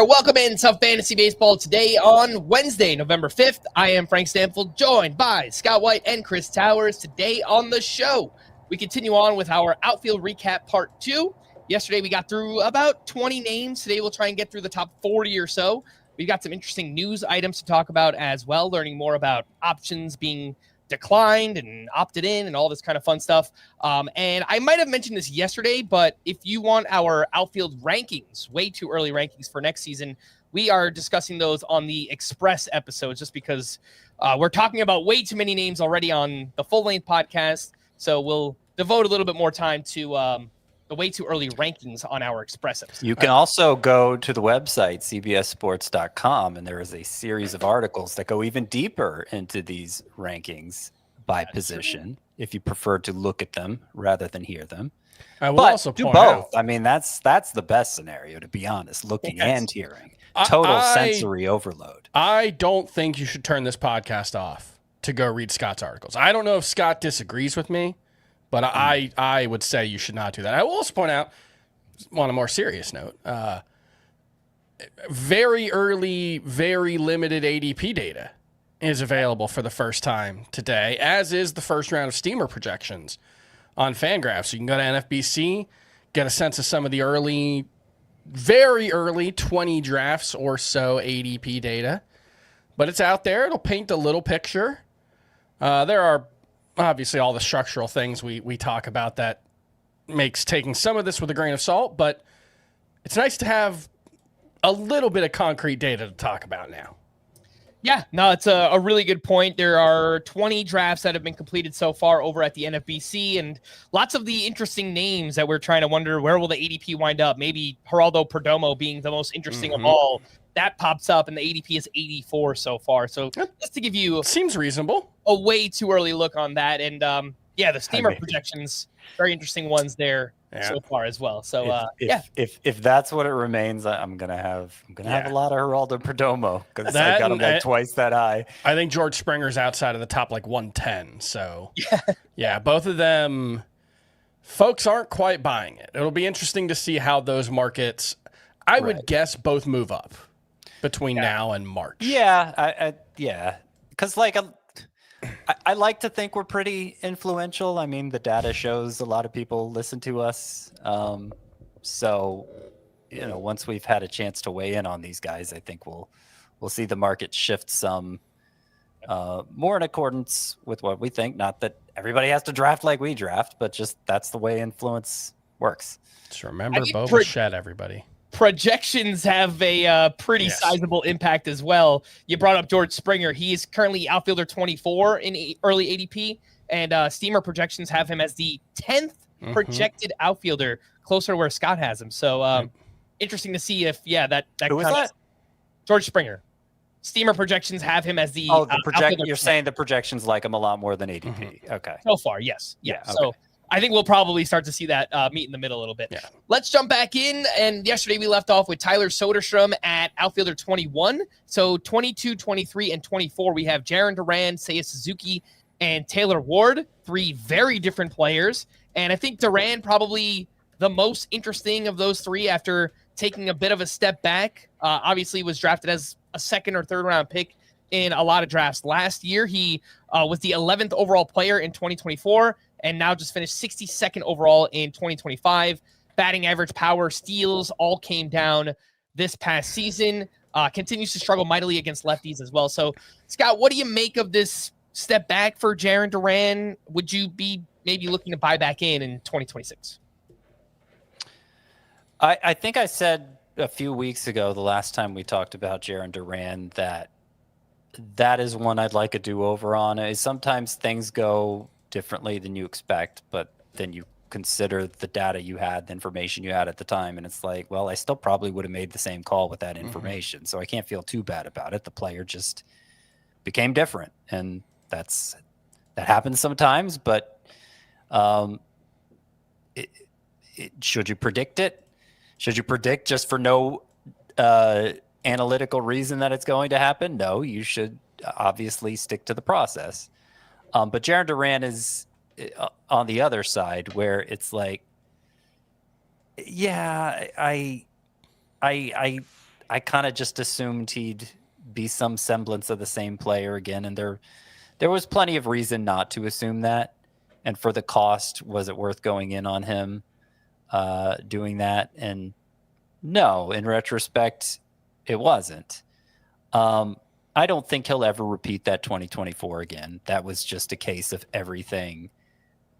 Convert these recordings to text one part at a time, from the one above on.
there. Welcome into Fantasy Baseball today on Wednesday, November 5th. I am Frank Stampfl, joined by Scott White and Chris Towers. Today on the show, we continue on with our outfield recap part 2. Yesterday, we got through about 20 names. Today, we'll try and get through the top 40 or so. We've got some interesting news items to talk about as well, learning more about options being declined and opted in and all this kind of fun stuff. And I might have mentioned this yesterday, but if you want our outfield rankings, way too early rankings for next season, we are discussing those on the Express episodes just because we're talking about way too many names already on the full-length podcast. So we'll devote a little bit more time to the way too early rankings on our Express episode. You can also go to the website, cbssports.com, and there is a series of articles that go even deeper into these rankings by position, if you prefer to look at them rather than hear them. I will but also do point both. out, I mean, that's the best scenario, to be honest, looking and hearing. Total sensory overload. I don't think you should turn this podcast off to go read Scott's articles. I don't know if Scott disagrees with me, but I would say you should not do that. I will also point out, on a more serious note, very early, very limited ADP data is available for the first time today, as is the first round of steamer projections on Fangraphs. So you can go to NFBC, get a sense of some of the early, very early 20 drafts or so ADP data. But it's out there. It'll paint a little picture. There are obviously all the structural things we talk about that makes taking some of this with a grain of salt, but it's nice to have a little bit of concrete data to talk about now. Yeah, no, it's a really good point. There are 20 drafts that have been completed so far over at the NFBC, and lots of the interesting names that we're trying to wonder where will the ADP wind up. Maybe Geraldo Perdomo being the most interesting of all. That pops up, and the ADP is 84 so far. So just to give you seems reasonable, a way too early look on that, and the steamer projections, very interesting ones there so far as well. So if that's what it remains, I'm gonna have a lot of Geraldo Perdomo because I got him like twice that high. I think George Springer's outside of the top like 110. So yeah, both of them, folks aren't quite buying it. It'll be interesting to see how those markets. I would guess both move up between now and March. Yeah, because I like to think we're pretty influential. I mean, the data shows a lot of people listen to us. So, once we've had a chance to weigh in on these guys, I think we'll see the market shift some more in accordance with what we think. Not that everybody has to draft like we draft, but just that's the way influence works. Just remember Bo Bichette, everybody. Projections have a pretty sizable impact as well. You brought up George Springer. He is currently outfielder 24 in early ADP, and steamer projections have him as the 10th projected outfielder, closer to where Scott has him. So interesting to see if, that Who was that? George Springer. Steamer projections have him as the you're saying the projections like him a lot more than ADP. Okay. So far, yes. Yeah. Okay. So I think we'll probably start to see that meet in the middle a little bit. Yeah. Let's jump back in. And yesterday we left off with Tyler Soderstrom at outfielder 21. So 22, 23, and 24, we have Jarren Duran, Seiya Suzuki, and Taylor Ward, 3 very different players. And I think Duran probably the most interesting of those 3 after taking a bit of a step back. Obviously was drafted as a second or third round pick in a lot of drafts last year. He was the 11th overall player in 2024. And now just finished 62nd overall in 2025. Batting average, power, steals all came down this past season. Continues to struggle mightily against lefties as well. So, Scott, what do you make of this step back for Jarren Duran? Would you be maybe looking to buy back in 2026? I think I said a few weeks ago, the last time we talked about Jarren Duran, that is one I'd like a do-over on. Sometimes things go differently than you expect, but then you consider the data you had, the information you had at the time, and it's like, well, I still probably would have made the same call with that information. So I can't feel too bad about it. The player just became different, and that happens sometimes, but should you predict it? Should you predict just for no analytical reason that it's going to happen? No, you should obviously stick to the process. But Jarren Duran is on the other side where it's like, I I kind of just assumed he'd be some semblance of the same player again, and there was plenty of reason not to assume that. And for the cost, was it worth going in on him doing that? And no, in retrospect, it wasn't. I don't think he'll ever repeat that 2024 again. That was just a case of everything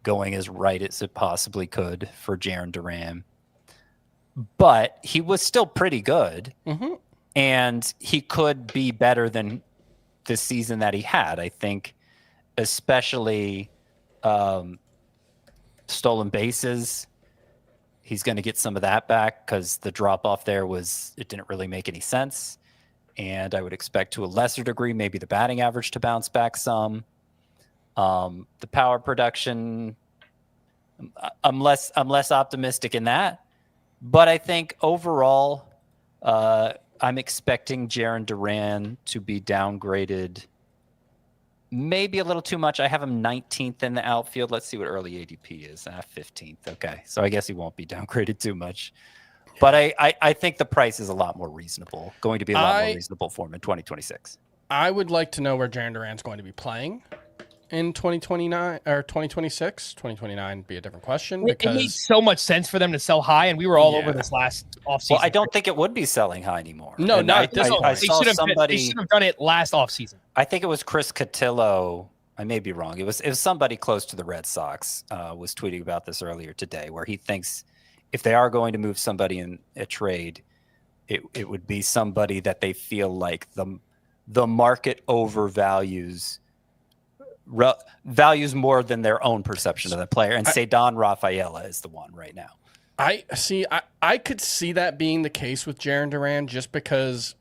going as right as it possibly could for Jarren Duran. But he was still pretty good, and he could be better than the season that he had. I think especially stolen bases, he's going to get some of that back because the drop-off there it didn't really make any sense. And I would expect to a lesser degree, maybe the batting average to bounce back some. The power production, I'm less optimistic in that. But I think overall, I'm expecting Jarren Duran to be downgraded maybe a little too much. I have him 19th in the outfield. Let's see what early ADP is. 15th. Okay, so I guess he won't be downgraded too much. But I think the price is a lot more reasonable, going to be a lot more reasonable for him in 2026. I would like to know where Jarren Duran's going to be playing in 2029 or 2026. 2029 would be a different question. It made so much sense for them to sell high, and we were all over this last offseason. Well, I don't think it would be selling high anymore. No, and not this. I saw somebody. They should have done it last offseason. I think it was Chris Cotillo. I may be wrong. It was somebody close to the Red Sox was tweeting about this earlier today, where he thinks if they are going to move somebody in a trade, it would be somebody that they feel like the market overvalues values more than their own perception of the player. And Cedon Rafaela is the one right now. I could see that being the case with Jarren Duran just because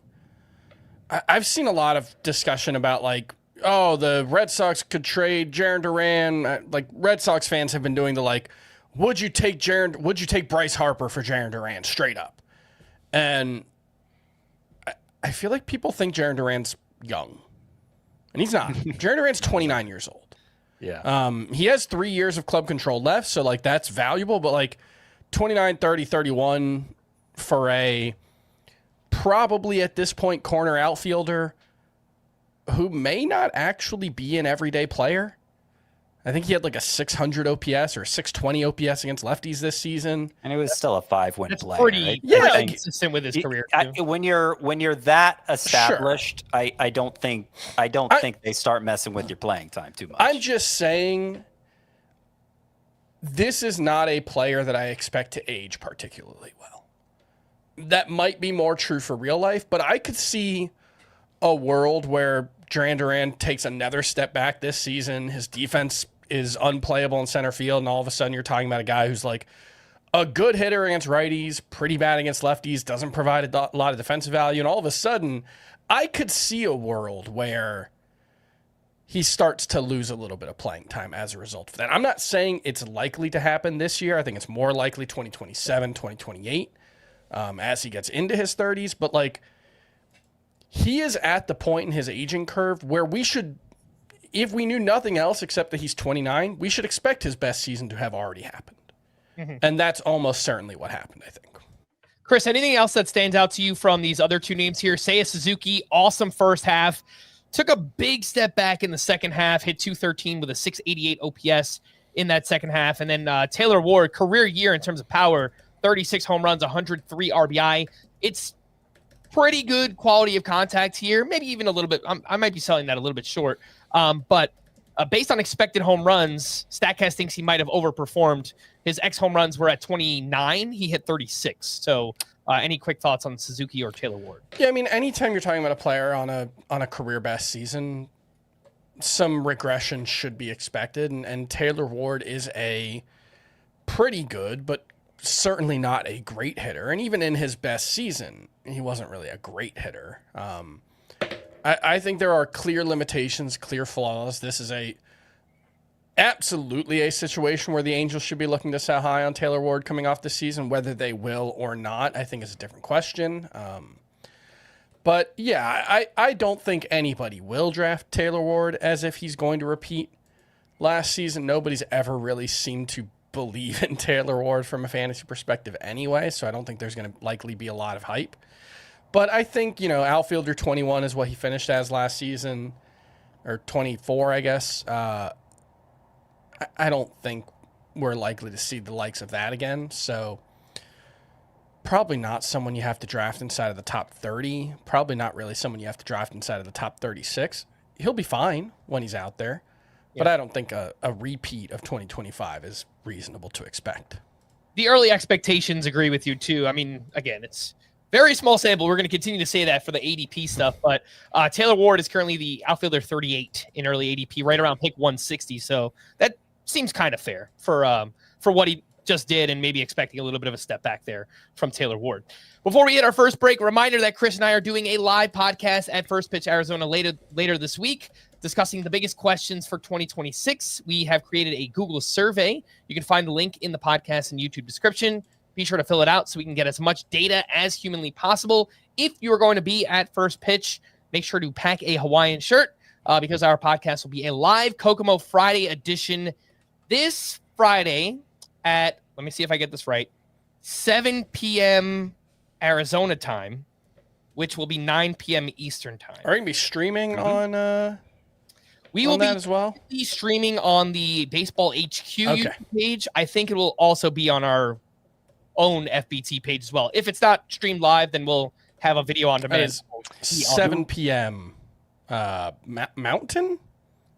I've seen a lot of discussion about like, oh, the Red Sox could trade Jarren Duran. Like Red Sox fans have been doing the like, would you take Bryce Harper for Jarren Duran straight up? And I feel like people think Jarren Duran's young. And he's not. Jarren Duran's 29 years old. Yeah. He has 3 years of club control left, so like that's valuable, but like 29, 30, 31 for a probably at this point corner outfielder who may not actually be an everyday player. I think he had like a 600 OPS or 620 OPS against lefties this season. And it was still a 5-win player. Pretty, right? pretty consistent with his career. When you're that established, sure. I don't think they start messing with your playing time too much. I'm just saying this is not a player that I expect to age particularly well. That might be more true for real life, but I could see a world where Jarren Duran takes another step back this season. His defense is unplayable in center field, and all of a sudden you're talking about a guy who's like a good hitter against righties, pretty bad against lefties, doesn't provide a lot of defensive value, and all of a sudden I could see a world where he starts to lose a little bit of playing time as a result of that. I'm not saying it's likely to happen this year. I think it's more likely 2027, 2028 as he gets into his 30s, but like he is at the point in his aging curve where we should, if we knew nothing else except that he's 29, we should expect his best season to have already happened. Mm-hmm. And that's almost certainly what happened, I think. Chris, anything else that stands out to you from these other two names here? Seiya Suzuki, awesome first half. Took a big step back in the second half, hit 213 with a 688 OPS in that second half. And then Taylor Ward, career year in terms of power, 36 home runs, 103 RBI. It's pretty good quality of contact here. Maybe even a little bit. I might be selling that a little bit short. But based on expected home runs, StatCast thinks he might have overperformed. His home runs were at 29. He hit 36. So any quick thoughts on Suzuki or Taylor Ward? Yeah, I mean, anytime you're talking about a player on a career best season, some regression should be expected. And Taylor Ward is a pretty good, but certainly not a great hitter. And even in his best season, he wasn't really a great hitter. I think there are clear limitations, clear flaws. This is absolutely a situation where the Angels should be looking to sell high on Taylor Ward coming off the season. Whether they will or not, I think is a different question. But yeah, I don't think anybody will draft Taylor Ward as if he's going to repeat last season. Nobody's ever really seemed to believe in Taylor Ward from a fantasy perspective anyway, so I don't think there's going to likely be a lot of hype. But I think, outfielder 21 is what he finished as last season, or 24, I guess. I don't think we're likely to see the likes of that again. So probably not someone you have to draft inside of the top 30. Probably not really someone you have to draft inside of the top 36. He'll be fine when he's out there. But I don't think a repeat of 2025 is reasonable to expect. The early expectations agree with you, too. I mean, again, it's very small sample. We're going to continue to say that for the ADP stuff. But Taylor Ward is currently the outfielder 38 in early ADP, right around pick 160. So that seems kind of fair for what he just did, and maybe expecting a little bit of a step back there from Taylor Ward. Before we hit our first break, a reminder that Chris and I are doing a live podcast at First Pitch Arizona later this week, discussing the biggest questions for 2026. We have created a Google survey. You can find the link in the podcast and YouTube description. Be sure to fill it out so we can get as much data as humanly possible. If you are going to be at First Pitch, make sure to pack a Hawaiian shirt because our podcast will be a live Kokomo Friday edition this Friday at, let me see if I get this right, 7 p.m. Arizona time, which will be 9 p.m. Eastern time. Are you going to be streaming on we will that as well? Be streaming on the Baseball HQ YouTube page. I think it will also be on our own FBT page as well. If it's not streamed live, then we'll have a video on demand. 7 p.m. Mountain?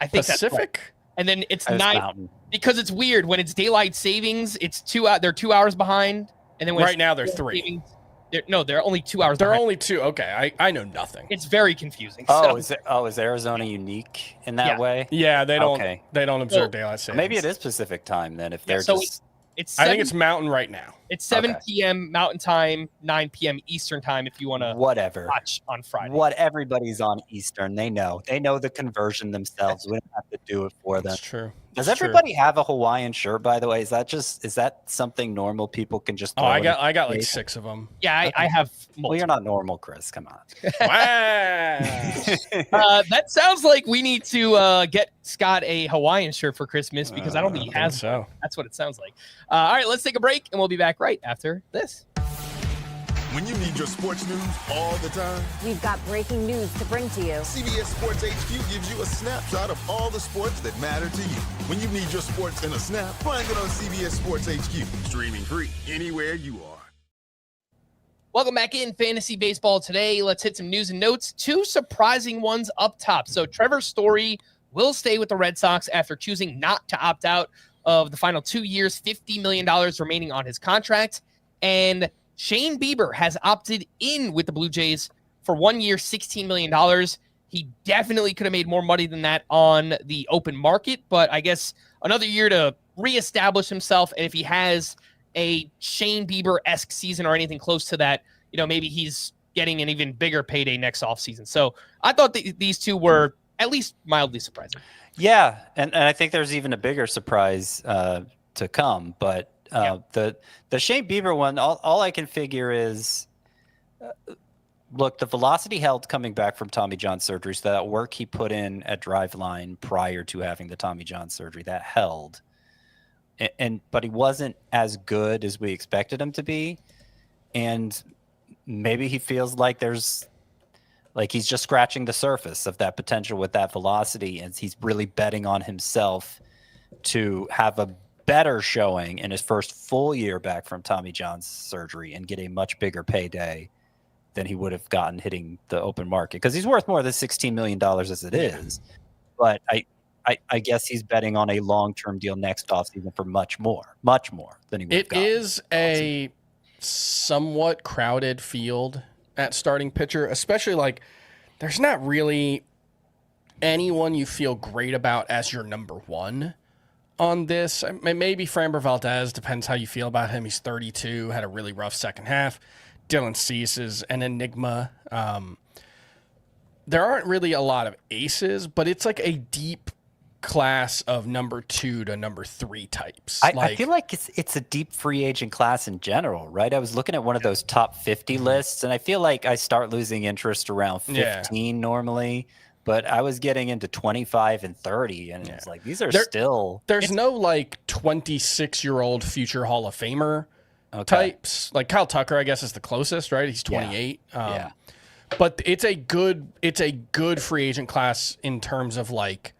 I think Pacific? That's right. And then it's 9 Mountain. Because it's weird when it's daylight savings. It's they're 2 hours behind, and then when right now they're 3. Savings, they're only 2 hours. They're behind. only 2. Okay, I know nothing. It's very confusing. Is Arizona unique in that way? Yeah, they don't. Okay. They don't observe daylight savings. Maybe it is Pacific time then. If they're It's I think it's Mountain right now. It's 7 p.m. Mountain time, 9 p.m. Eastern time. If you want to watch on Friday. What everybody's on Eastern, they know the conversion themselves. We don't have to do it for them. That's true. Does everybody have a Hawaiian shirt, by the way? Is that something normal people can just throw I got like 6 of them. Yeah, I have multiple. Well, you're not normal, Chris. Come on. That sounds like we need to get Scott a Hawaiian shirt for Christmas because I don't think he has so. That's what it sounds like. All right, let's take a break, and we'll be back right after this. When you need your sports news all the time, we've got breaking news to bring to you. CBS Sports HQ gives you a snapshot of all the sports that matter to you. When you need your sports in a snap, find it on CBS Sports HQ, streaming free anywhere you are. Welcome back in Fantasy Baseball today. Let's hit some news and notes. 2 surprising ones up top. So Trevor Story will stay with the Red Sox after choosing not to opt out of the final 2 years, $50 million remaining on his contract. And Shane Bieber has opted in with the Blue Jays for 1 year, $16 million. He definitely could have made more money than that on the open market, but I guess another year to reestablish himself. And if he has a Shane Bieber-esque season or anything close to that, maybe he's getting an even bigger payday next offseason. So I thought these two were at least mildly surprising. Yeah, and I think there's even a bigger surprise to come, but the Shane Bieber one, all I can figure is, look, the velocity held coming back from Tommy John surgery. So that work he put in at Driveline prior to having the Tommy John surgery, that held. But he wasn't as good as we expected him to be. And maybe he feels like he's just scratching the surface of that potential with that velocity. And he's really betting on himself to have a better showing in his first full year back from Tommy John's surgery and get a much bigger payday than he would have gotten hitting the open market, because he's worth more than $16 million as it is. But I guess he's betting on a long-term deal next offseason for much more than he would have gotten. It is a somewhat crowded field at starting pitcher, especially there's not really anyone you feel great about as your number one on this. Maybe Framber Valdez, depends how you feel about him. He's 32, had a really rough second half. Dylan Cease is an enigma. There aren't really a lot of aces, but it's like a deep class of number 2 to number 3 types. I feel like it's a deep free agent class in general, right? I was looking at one of those top 50 lists, and I feel like I start losing interest around 15 normally. But I was getting into 25 and 30, and it's like, these are still... There's no 26-year-old future Hall of Famer types. Like Kyle Tucker, I guess, is the closest, right? He's 28. Yeah. But it's a good free agent class in terms of like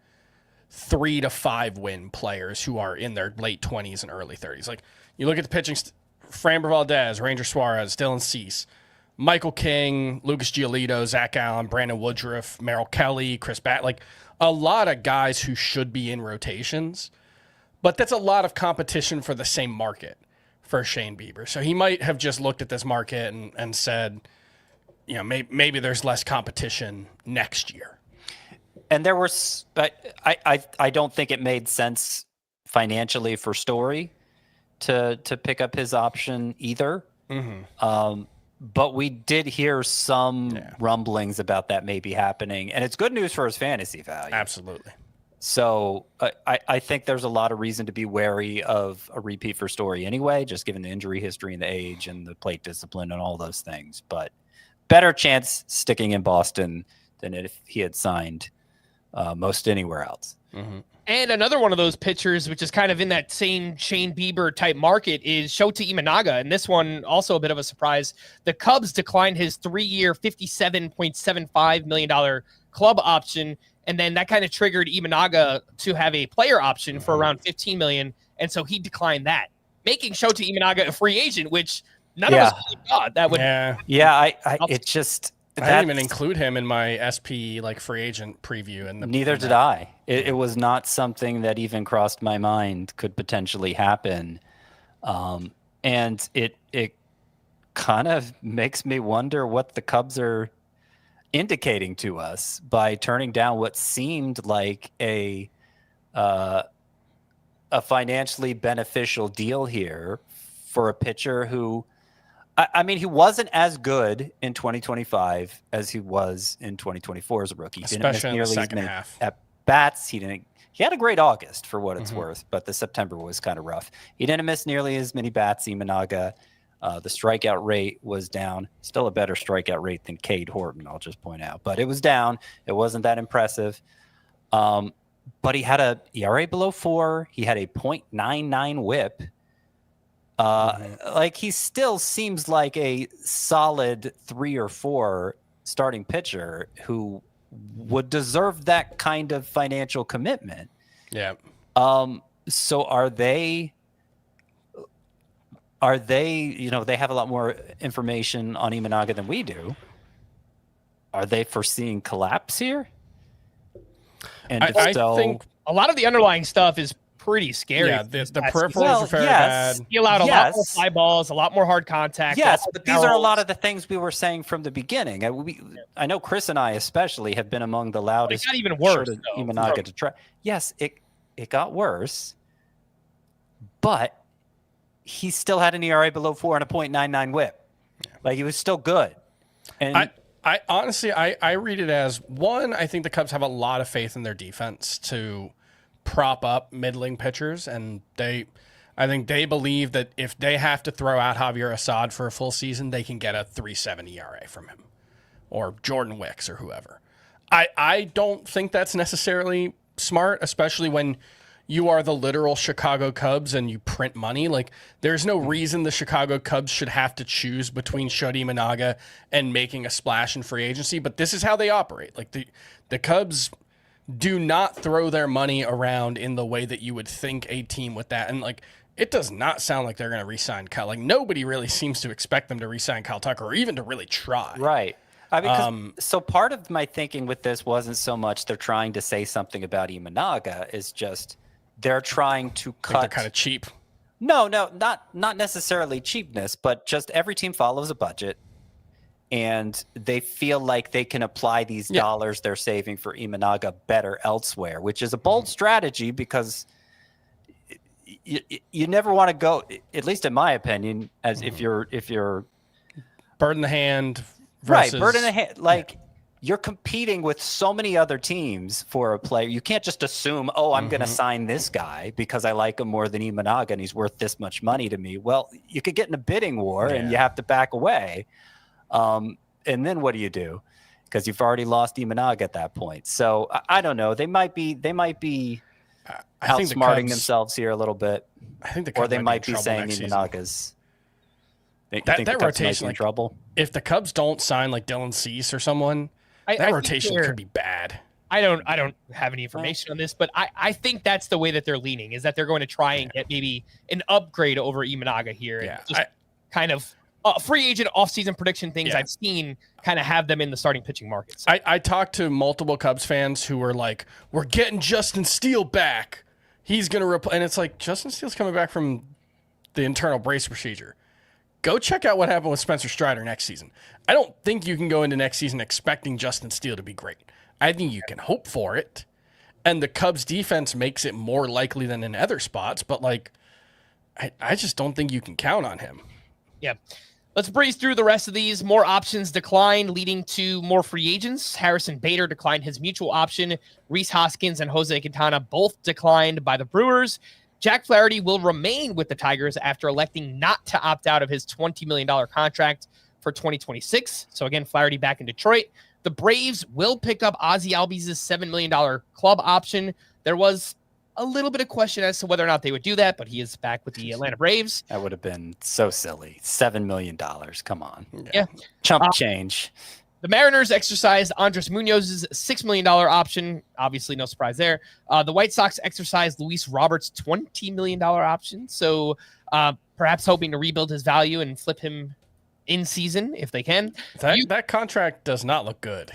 3 to 5 win players who are in their late 20s and early 30s. Like you look at the pitching, Framber Valdez, Ranger Suarez, Dylan Cease, Michael King, Lucas Giolito, Zach Allen, Brandon Woodruff, Merrill Kelly, Chris like a lot of guys who should be in rotations, but that's a lot of competition for the same market for Shane Bieber. So he might have just looked at this market and said, you know, maybe there's less competition next year. And there was, but I don't think it made sense financially for Story to pick up his option either. But we did hear some rumblings about that maybe happening, and it's good news for his fantasy value. Absolutely. So I think there's a lot of reason to be wary of a repeat for Story anyway, just given the injury history and the age and the plate discipline and all those things. But better chance sticking in Boston than if he had signed most anywhere else. And another one of those pitchers, which is kind of in that same Shane Bieber type market, is Shota Imanaga. And this one also a bit of a surprise. The Cubs declined his 3-year, $57.75 million club option. And then that kind of triggered Imanaga to have a player option for around $15 million. And so he declined that, making Shota Imanaga a free agent, which none of us really thought that would. It just. I didn't even include him in my SP like free agent preview. Neither did I. It was not something that even crossed my mind could potentially happen. And it kind of makes me wonder what the Cubs are indicating to us by turning down what seemed like a financially beneficial deal here for a pitcher who, I mean, he wasn't as good in 2025 as he was in 2024 as a rookie. He didn't miss Especially in the nearly as second many half. at bats. He had a great August for what it's worth, but the September was kind of rough. He didn't miss nearly as many bats. Imanaga, the strikeout rate was down. Still a better strikeout rate than Cade Horton, I'll just point out, but it was down. It wasn't that impressive. But he had a ERA below 4. He had a .99 WHIP. Like he still seems like a solid 3 or 4 starting pitcher who would deserve that kind of financial commitment. Yeah. So are they, you know, they have a lot more information on Imanaga than we do. Are they foreseeing collapse here? And I think a lot of the underlying stuff is pretty scary. Yeah, the peripherals are very bad. He allowed a lot more fly balls, a lot more hard contact. Yes, but these are a lot of the things we were saying from the beginning. I know Chris and I especially have been among the loudest. It got even worse. Imanaga to try. Yes, it got worse, but he still had an ERA below 4 and a .99 WHIP. Like he was still good. And I honestly, I read it as one. I think the Cubs have a lot of faith in their defense to prop up middling pitchers, and I think they believe that if they have to throw out Javier Assad for a full season, they can get a 3.70 ERA from him or Jordan Wicks or whoever. I don't think that's necessarily smart, especially when you are the literal Chicago Cubs and you print money. Like there's no reason the Chicago Cubs should have to choose between Shota Imanaga and making a splash in free agency, but this is how they operate. Like the Cubs do not throw their money around in the way that you would think a team with that. And like, it does not sound like they're going to re-sign Kyle. Like nobody really seems to expect them to re-sign Kyle Tucker or even to really try. Right. I mean, so part of my thinking with this wasn't so much they're trying to say something about Imanaga, is just they're trying to cut. They're kind of cheap. No, not necessarily cheapness, but just every team follows a budget. And they feel like they can apply these dollars they're saving for Imanaga better elsewhere, which is a bold strategy because you never want to go, at least in my opinion, as if you're bird in the hand versus, right, bird in the hand. Like you're competing with so many other teams for a player. You can't just assume, I'm going to sign this guy because I like him more than Imanaga and he's worth this much money to me. Well, you could get in a bidding war and you have to back away. And then what do you do? Because you've already lost Imanaga at that point. So I don't know. They might be outsmarting themselves here a little bit. I think or they might be saying Imanaga's think That the Cubs might rotation, be in trouble? If the Cubs don't sign like Dylan Cease or someone, that rotation could be bad. I don't have any information on this, but I think that's the way that they're leaning, is that they're going to try and get maybe an upgrade over Imanaga here. Yeah. And just kind of free agent offseason prediction things I've seen kind of have them in the starting pitching markets. I talked to multiple Cubs fans who were like, we're getting Justin Steele back. He's going to and it's like, Justin Steele's coming back from the internal brace procedure. Go check out what happened with Spencer Strider next season. I don't think you can go into next season expecting Justin Steele to be great. I think you can hope for it. And the Cubs defense makes it more likely than in other spots, but like, I just don't think you can count on him. Yeah. Let's breeze through the rest of these. More options declined, leading to more free agents. Harrison Bader declined his mutual option. Rhys Hoskins and Jose Quintana both declined by the Brewers. Jack Flaherty will remain with the Tigers after electing not to opt out of his $20 million contract for 2026. So again, Flaherty back in Detroit. The Braves will pick up Ozzie Albies' $7 million club option. There was a little bit of question as to whether or not they would do that, but he is back with the Atlanta Braves. That would have been so silly. $7 million. Come on. Yeah. Chump change. The Mariners exercised Andres Munoz's $6 million option. Obviously, no surprise there. The White Sox exercised Luis Roberts' $20 million option. So perhaps hoping to rebuild his value and flip him in season if they can. That contract does not look good.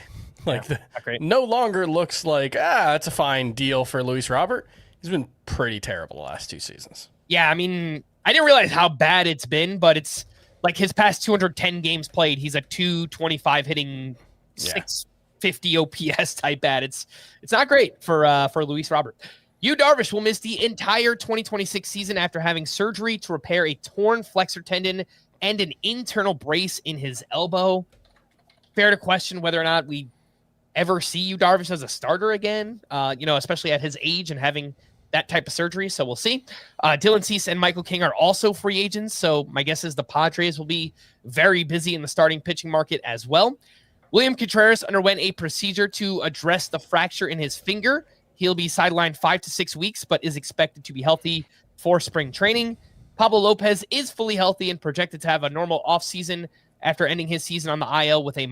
No longer looks like, that's a fine deal for Luis Robert. He's been pretty terrible the last 2 seasons. Yeah, I mean, I didn't realize how bad it's been, but it's like his past 210 games played, he's a 225 hitting, 650 OPS type bat. It's not great for Luis Robert. Yu Darvish will miss the entire 2026 season after having surgery to repair a torn flexor tendon and an internal brace in his elbow. Fair to question whether or not we ever see Yu Darvish as a starter again, especially at his age and having that type of surgery. So we'll see. Dylan Cease and Michael King are also free agents. So my guess is the Padres will be very busy in the starting pitching market as well. William Contreras underwent a procedure to address the fracture in his finger. He'll be sidelined 5 to 6 weeks, but is expected to be healthy for spring training. Pablo Lopez is fully healthy and projected to have a normal offseason after ending his season on the IL with a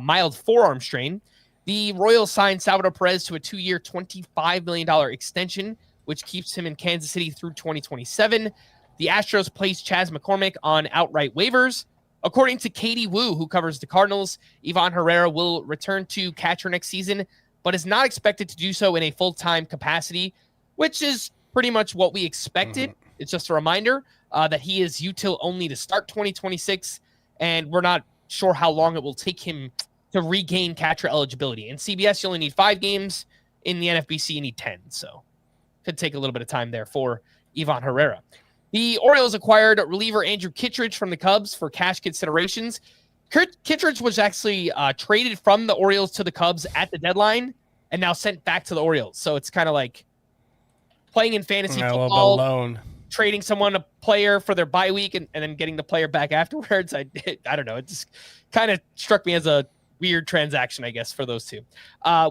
mild forearm strain. The Royals signed Salvador Perez to a 2-year, $25 million extension, which keeps him in Kansas City through 2027. The Astros placed Chas McCormick on outright waivers. According to Katie Wu, who covers the Cardinals, Ivan Herrera will return to catcher next season, but is not expected to do so in a full-time capacity, which is pretty much what we expected. Mm-hmm. It's just a reminder that he is util only to start 2026, and we're not sure how long it will take him to regain catcher eligibility. In CBS, you only need 5 games. In the NFBC, you need 10. So could take a little bit of time there for Ivan Herrera. The Orioles acquired reliever Andrew Kittredge from the Cubs for cash considerations. Kittredge was actually traded from the Orioles to the Cubs at the deadline and now sent back to the Orioles. So it's kind of like playing in fantasy football, trading someone a player for their bye week and then getting the player back afterwards. I don't know. It just kind of struck me as a weird transaction, I guess, for those two.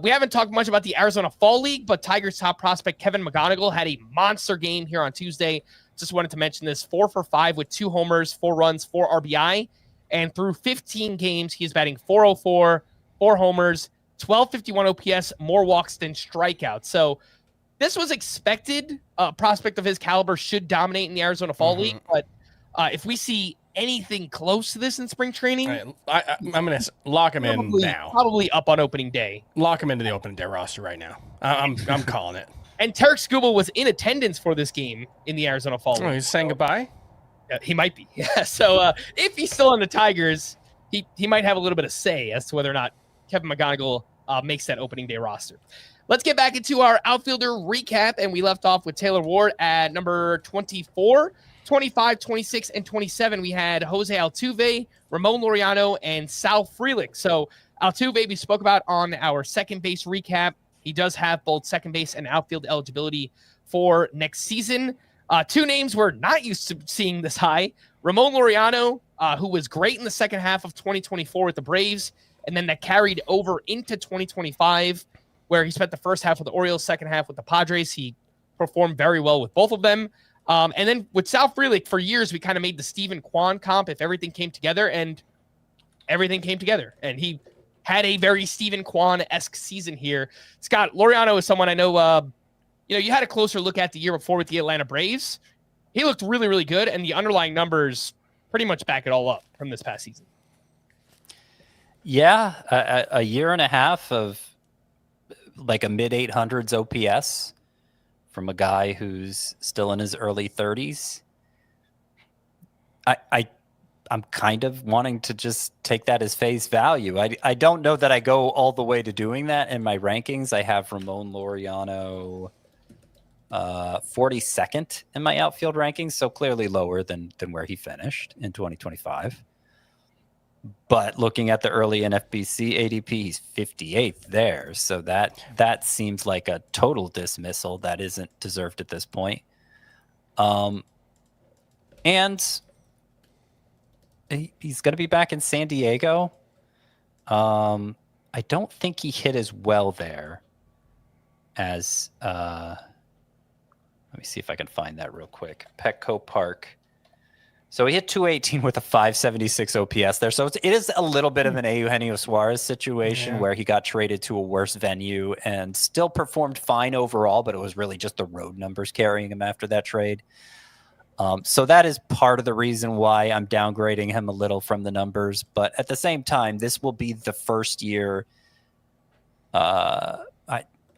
We haven't talked much about the Arizona Fall League, but Tigers top prospect Kevin McGonigal had a monster game here on Tuesday. Just wanted to mention this: 4 for 5 with 2 homers, 4 runs, 4 RBI. And through 15 games, he's batting .404, 4 homers, 1251 OPS, more walks than strikeouts. So this was expected. A prospect of his caliber should dominate in the Arizona Fall League. But if we see anything close to this in spring training, I'm going to lock him in now. Probably up on opening day. Lock him into the opening day roster right now. I'm calling it. And Tarek Skubal was in attendance for this game in the Arizona Fall League. Oh, he's saying goodbye? He might be. Yeah. So if he's still on the Tigers, he might have a little bit of say as to whether or not Kevin McGonigal makes that opening day roster. Let's get back into our outfielder recap. And we left off with Taylor Ward at number 24, 25, 26, and 27. We had Jose Altuve, Ramon Laureano, and Sal Frelick. So Altuve we spoke about on our second base recap. He does have both second base and outfield eligibility for next season. 2 names we're not used to seeing this high. Ramon Laureano, who was great in the second half of 2024 with the Braves, and then that carried over into 2025, where he spent the first half with the Orioles, second half with the Padres. He performed very well with both of them. And then with Sal Frelick, for years, we kind of made the Steven Kwan comp if everything came together, and everything came together. And he had a very Steven Kwan-esque season here. Scott, Laureano is someone I know, you had a closer look at the year before with the Atlanta Braves. He looked really, really good, and the underlying numbers pretty much back it all up from this past season. Yeah, a year and a half of like a mid-800s OPS from a guy who's still in his early 30s. I'm kind of wanting to just take that as face value. I don't know that I go all the way to doing that in my rankings. I have Ramon Laureano 42nd in my outfield rankings, so clearly lower than where he finished in 2025. But looking at the early NFBC ADP, he's 58th there. So that seems like a total dismissal that isn't deserved at this point. And he's going to be back in San Diego. I don't think he hit as well there as let me see if I can find that real quick. Petco Park. So he hit 218 with a 576 OPS there. So it is a little bit of an Eugenio Suarez situation where he got traded to a worse venue and still performed fine overall, but it was really just the road numbers carrying him after that trade. So that is part of the reason why I'm downgrading him a little from the numbers. But at the same time, this will be the first year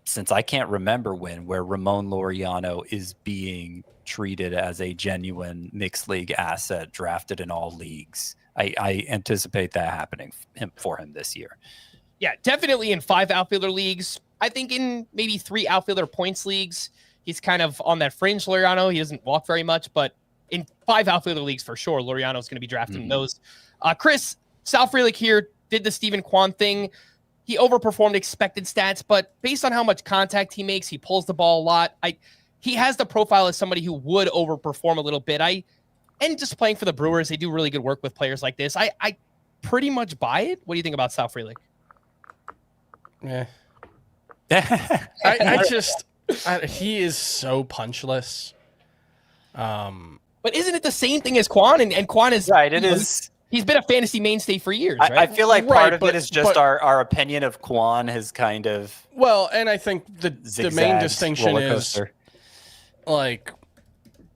since I can't remember where Ramon Laureano is being treated as a genuine mixed league asset drafted in all leagues. I anticipate that happening for him this year. Yeah, definitely in 5 outfielder leagues. I think in maybe 3 outfielder points leagues, he's kind of on that fringe Laureano. He doesn't walk very much, but in 5 outfielder leagues for sure, Laureano is going to be drafted in those. Chris, Sal Frelick here did the Steven Kwan thing. He overperformed expected stats, but based on how much contact he makes, he pulls the ball a lot. He has the profile as somebody who would overperform a little bit. And just playing for the Brewers, they do really good work with players like this. I pretty much buy it. What do you think about Sal Frelick? Yeah. He is so punchless. But isn't it the same thing as Kwan? And Kwan is right. It is. He's been a fantasy mainstay for years, right? I feel like part of it is just our opinion of Kwan has kind of and I think the main distinction is like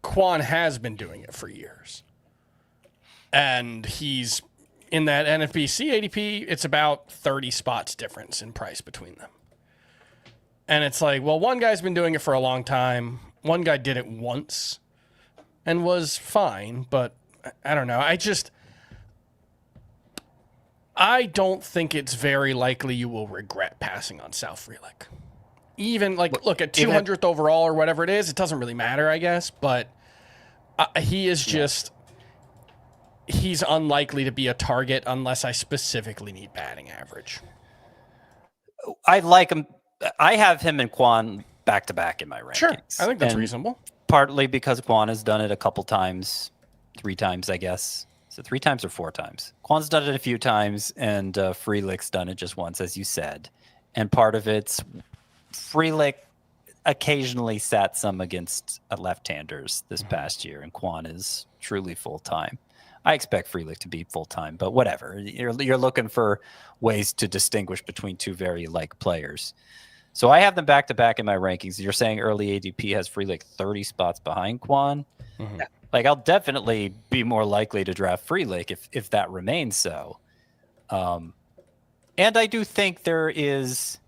Kwan has been doing it for years. And he's in that NFBC ADP, it's about 30 spots difference in price between them. And it's like, well, one guy's been doing it for a long time. One guy did it once and was fine, but I don't know. I don't think it's very likely you will regret passing on Sal Frelick. Even look at 200th overall or whatever it is, it doesn't really matter, I guess. But he is just he's unlikely to be a target unless I specifically need batting average. I like him. I have him and Kwan back to back in my rankings. Sure, I think that's reasonable. Partly because Kwan has done it a couple times, 3 times, I guess. Is it 3 times or 4 times? Kwan's done it a few times, and Frelick's done it just once, as you said. And part of it's Frelick occasionally sat some against left-handers this past year, and Kwan is truly full-time. I expect Frelick to be full-time, but whatever. You're looking for ways to distinguish between 2 very like players. So I have them back-to-back in my rankings. You're saying early ADP has Frelick 30 spots behind Kwan? Mm-hmm. Like, I'll definitely be more likely to draft Frelick if that remains so. And I do think there is...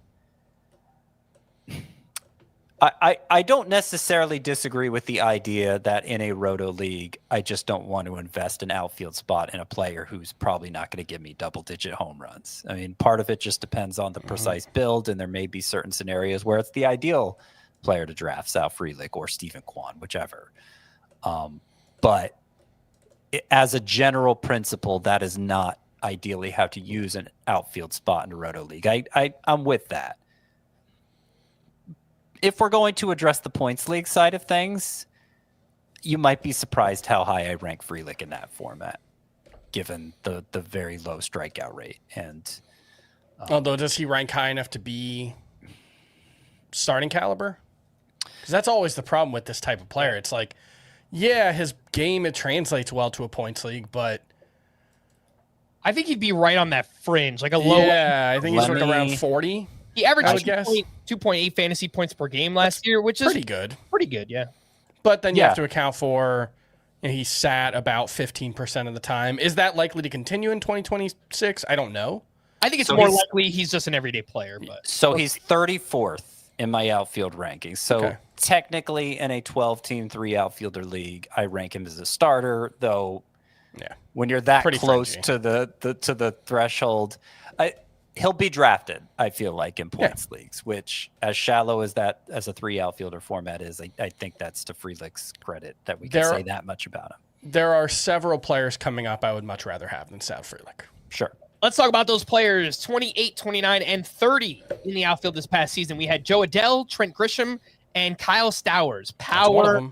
I don't necessarily disagree with the idea that in a roto league, I just don't want to invest an outfield spot in a player who's probably not going to give me double-digit home runs. I mean, part of it just depends on the precise build, and there may be certain scenarios where it's the ideal player to draft, Sal Frelick or Steven Kwan, whichever. But as a general principle, that is not ideally how to use an outfield spot in a roto league. I'm with that. If we're going to address the points league side of things, you might be surprised how high I rank Frelick in that format, given the very low strikeout rate. And although, does he rank high enough to be starting caliber? Because that's always the problem with this type of player. It's like Yeah, his game, it translates well to a points league, but I think he'd be right on that fringe, like a low. yeah, I think he's like around 40. He averaged I would guess 2.8 fantasy points per game last year, which is pretty good. Pretty good, yeah. But then you have to account for he sat about 15% of the time. Is that likely to continue in 2026? I don't know. I think it's more likely he's just an everyday player. But so he's 34th in my outfield rankings. So technically, in a 12-team 3 outfielder league, I rank him as a starter. Though, when you're that close to the threshold, he'll be drafted. I feel like in points leagues, which as shallow as that as a 3 outfielder format is, I think that's to Frelick's credit that we can say that much about him. There are several players coming up I would much rather have than Sal Frelick. Sure. Let's talk about those players 28, 29, and 30 in the outfield this past season. We had Joe Adell, Trent Grisham, and Kyle Stowers. Power,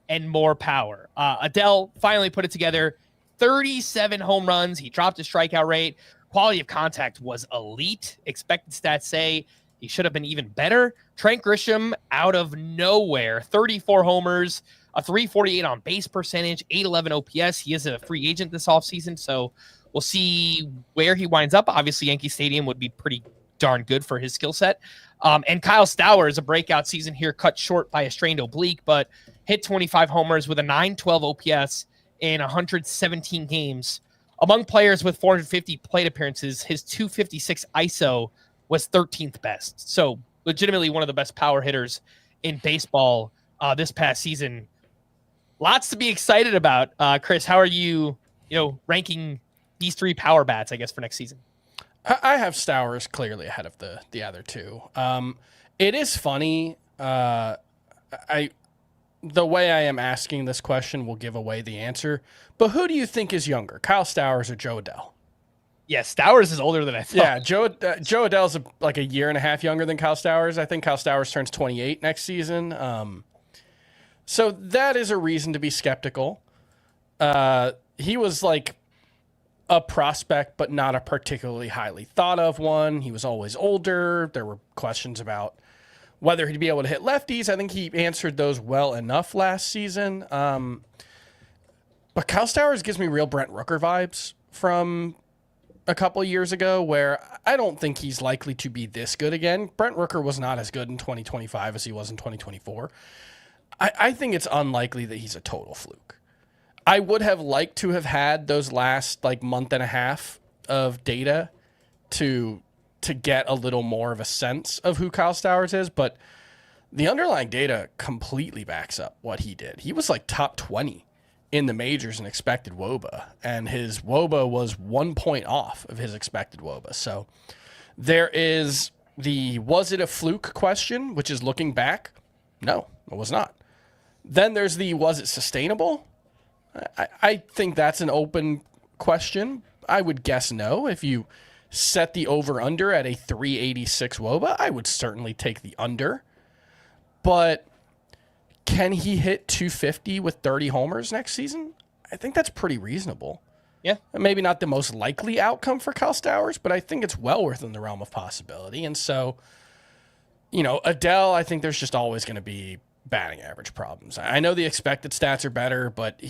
and more power. Adell finally put it together. 37 home runs. He dropped his strikeout rate. Quality of contact was elite. Expected stats say he should have been even better. Trent Grisham, out of nowhere, 34 homers, a 348 on base percentage, 811 OPS. He is a free agent this offseason, so we'll see where he winds up. Obviously, Yankee Stadium would be pretty darn good for his skill set. And Kyle Stowers, a breakout season here, cut short by a strained oblique, but hit 25 homers with a 912 OPS in 117 games. Among players with 450 plate appearances, his 256 ISO was 13th best. So legitimately one of the best power hitters in baseball this past season. Lots to be excited about. Chris, how are you ranking these 3 power bats, I guess, for next season? I have Stowers clearly ahead of the other 2. It is funny. The way I am asking this question will give away the answer. But who do you think is younger, Kyle Stowers or Joe Adell? Yeah, Stowers is older than I thought. Yeah, Joe Adell's like a year and a half younger than Kyle Stowers. I think Kyle Stowers turns 28 next season. So that is a reason to be skeptical. He was like a prospect, but not a particularly highly thought of one. He was always older. There were questions about whether he'd be able to hit lefties. I think he answered those well enough last season. But Kyle Stowers gives me real Brent Rooker vibes from a couple of years ago, where I don't think he's likely to be this good again. Brent Rooker was not as good in 2025 as he was in 2024. I think it's unlikely that he's a total fluke. I would have liked to have had those last month and a half of data to get a little more of a sense of who Kyle Stowers is, but the underlying data completely backs up what he did. He was top 20 in the majors in expected WOBA, and his WOBA was 1 point off of his expected WOBA. So there is was it a fluke question, which is looking back? No, it was not. Then there's was it sustainable? I think that's an open question. I would guess no. If you set the over-under at a 386 WOBA, I would certainly take the under. But can he hit 250 with 30 homers next season? I think that's pretty reasonable. Yeah. Maybe not the most likely outcome for Kyle Stowers, but I think it's well within the realm of possibility. And so, Adell, I think there's just always going to be batting average problems. I know the expected stats are better, but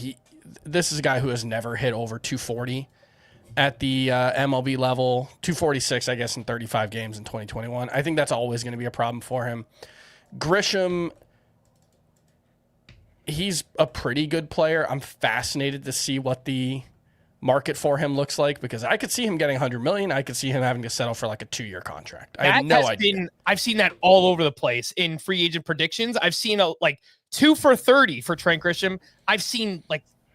this is a guy who has never hit over 240 at the MLB level, 246, I guess, in 35 games in 2021. I think that's always going to be a problem for him. Grisham, he's a pretty good player. I'm fascinated to see what the market for him looks like, because I could see him getting $100 million. I could see him having to settle for a 2-year contract. I have no idea. I've seen that all over the place in free agent predictions. I've seen 2 for 30 for Trent Grisham. I've seen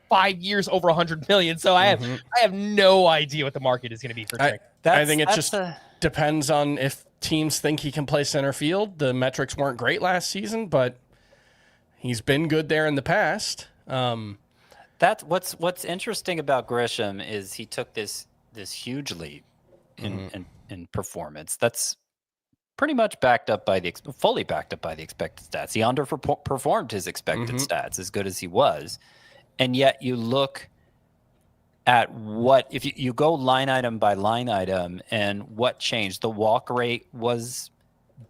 5 years over $100 million. So I have no idea what the market is going to be for Trent. I think it just depends on if teams think he can play center field. The metrics weren't great last season, but he's been good there in the past. That's what's interesting about Grisham is he took this huge leap in performance. That's pretty much fully backed up by the expected stats. He underperformed his expected stats as good as he was, and yet you look at if you go line item by line item and what changed. The walk rate was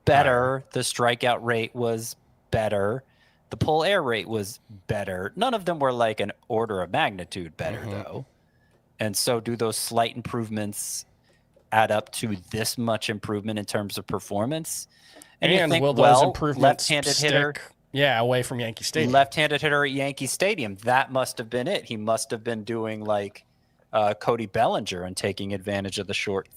better. The strikeout rate was better. The pull air rate was better. None of them were like an order of magnitude better, though. And so do those slight improvements add up to this much improvement in terms of performance? And you think, will those improvements left-handed stick, hitter, away from Yankee Stadium? left-handed hitter at Yankee Stadium, that must have been it. He must have been doing like Cody Bellinger and taking advantage of the short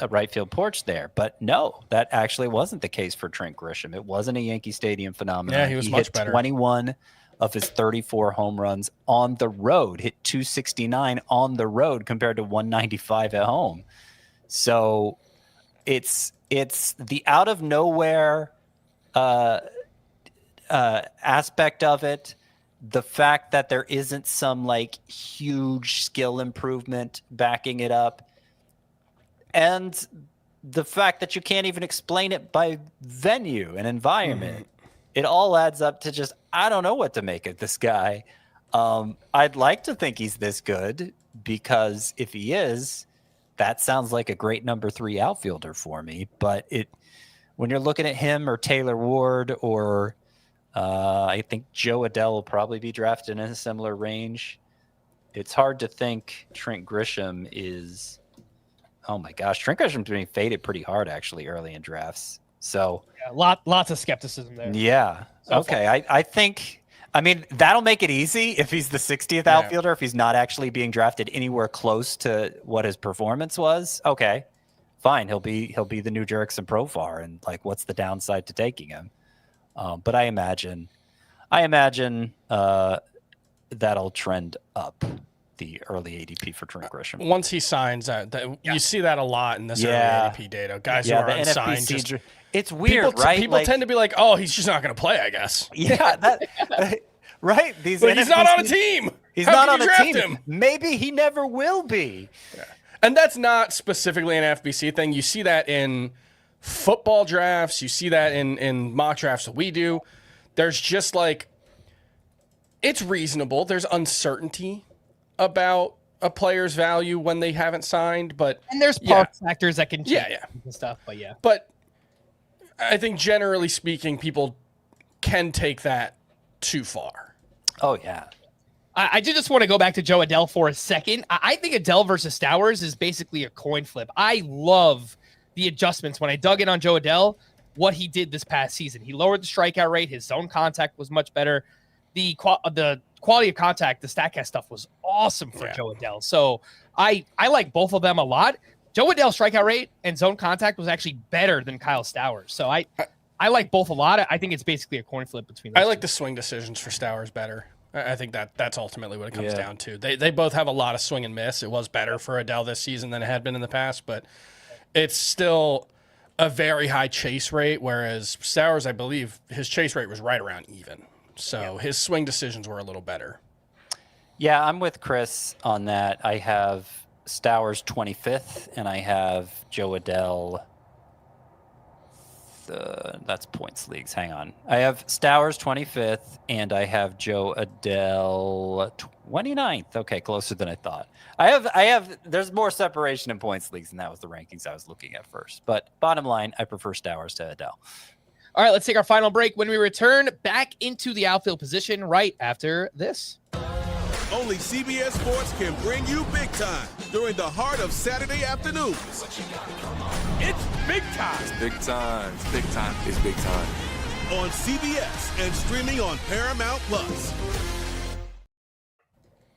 right field porch there. But no, that actually wasn't the case for Trent Grisham. It wasn't a Yankee Stadium phenomenon. Yeah, he was much hit better. 21 of his 34 home runs on the road, hit 269 on the road compared to 195 at home. So it's the out of nowhere aspect of it. The fact that there isn't some like huge skill improvement backing it up, and the fact that you can't even explain it by venue and environment. It all adds up to just, I don't know what to make of this guy. I'd like to think he's this good, because if he is, that sounds like a great number 3 outfielder for me. But when you're looking at him or Taylor Ward or I think Joe Adell will probably be drafted in a similar range. It's hard to think Trent Grisham is. Oh my gosh, Trent Grisham's being faded pretty hard actually early in drafts. So lots of skepticism there. Yeah. So okay. I think. I mean, that'll make it easy if he's the 60th outfielder. If he's not actually being drafted anywhere close to what his performance was, okay, fine. He'll be the new Jerickson Profar, and like, what's the downside to taking him? But I imagine that'll trend up the early ADP for Trent Grisham. Once he signs, you see that a lot in this early ADP data. Guys who are unsigned. NFBC, it's weird, right? People tend to be like, "Oh, he's just not going to play," I guess. Yeah, right. But he's not on a team. He's How not can on you a draft team. him? Maybe he never will be. Yeah. And that's not specifically an FBC thing. You see that in football drafts. You see that in mock drafts that we do. There's just like, it's reasonable. There's uncertainty about a player's value when they haven't signed, and there's factors that can change and stuff. But I think generally speaking, people can take that too far. Oh yeah. I do just want to go back to Joe Adell for a second. I think Adell versus Stowers is basically a coin flip. I love the adjustments when I dug in on Joe Adell, what he did this past season. He lowered the strikeout rate. His zone contact was much better. The quality of contact, the StatCast stuff was awesome for Joe Adell. So I like both of them a lot. Joe Adell's strikeout rate and zone contact was actually better than Kyle Stowers. So I like both a lot. I think it's basically a coin flip between those I like two. the swing decisions for Stowers better. I think that's ultimately what it comes down to. They both have a lot of swing and miss. It was better for Adell this season than it had been in the past, but it's still a very high chase rate, whereas Stowers, I believe, his chase rate was right around even. So his swing decisions were a little better. Yeah, I'm with Chris on that. I have Stowers 25th, and I have Joe Adell. That's points leagues. Hang on. I have Stowers 25th, and I have Joe Adell 29th. Okay, closer than I thought. I have. There's more separation in points leagues, and that was the rankings I was looking at first. But bottom line, I prefer Stowers to Adell. All right, let's take our final break. When we return, back into the outfield position right after this. Only CBS Sports can bring you big time during the heart of Saturday afternoons. It's big time. It's big time. It's big time. It's big time. On CBS and streaming on Paramount Plus.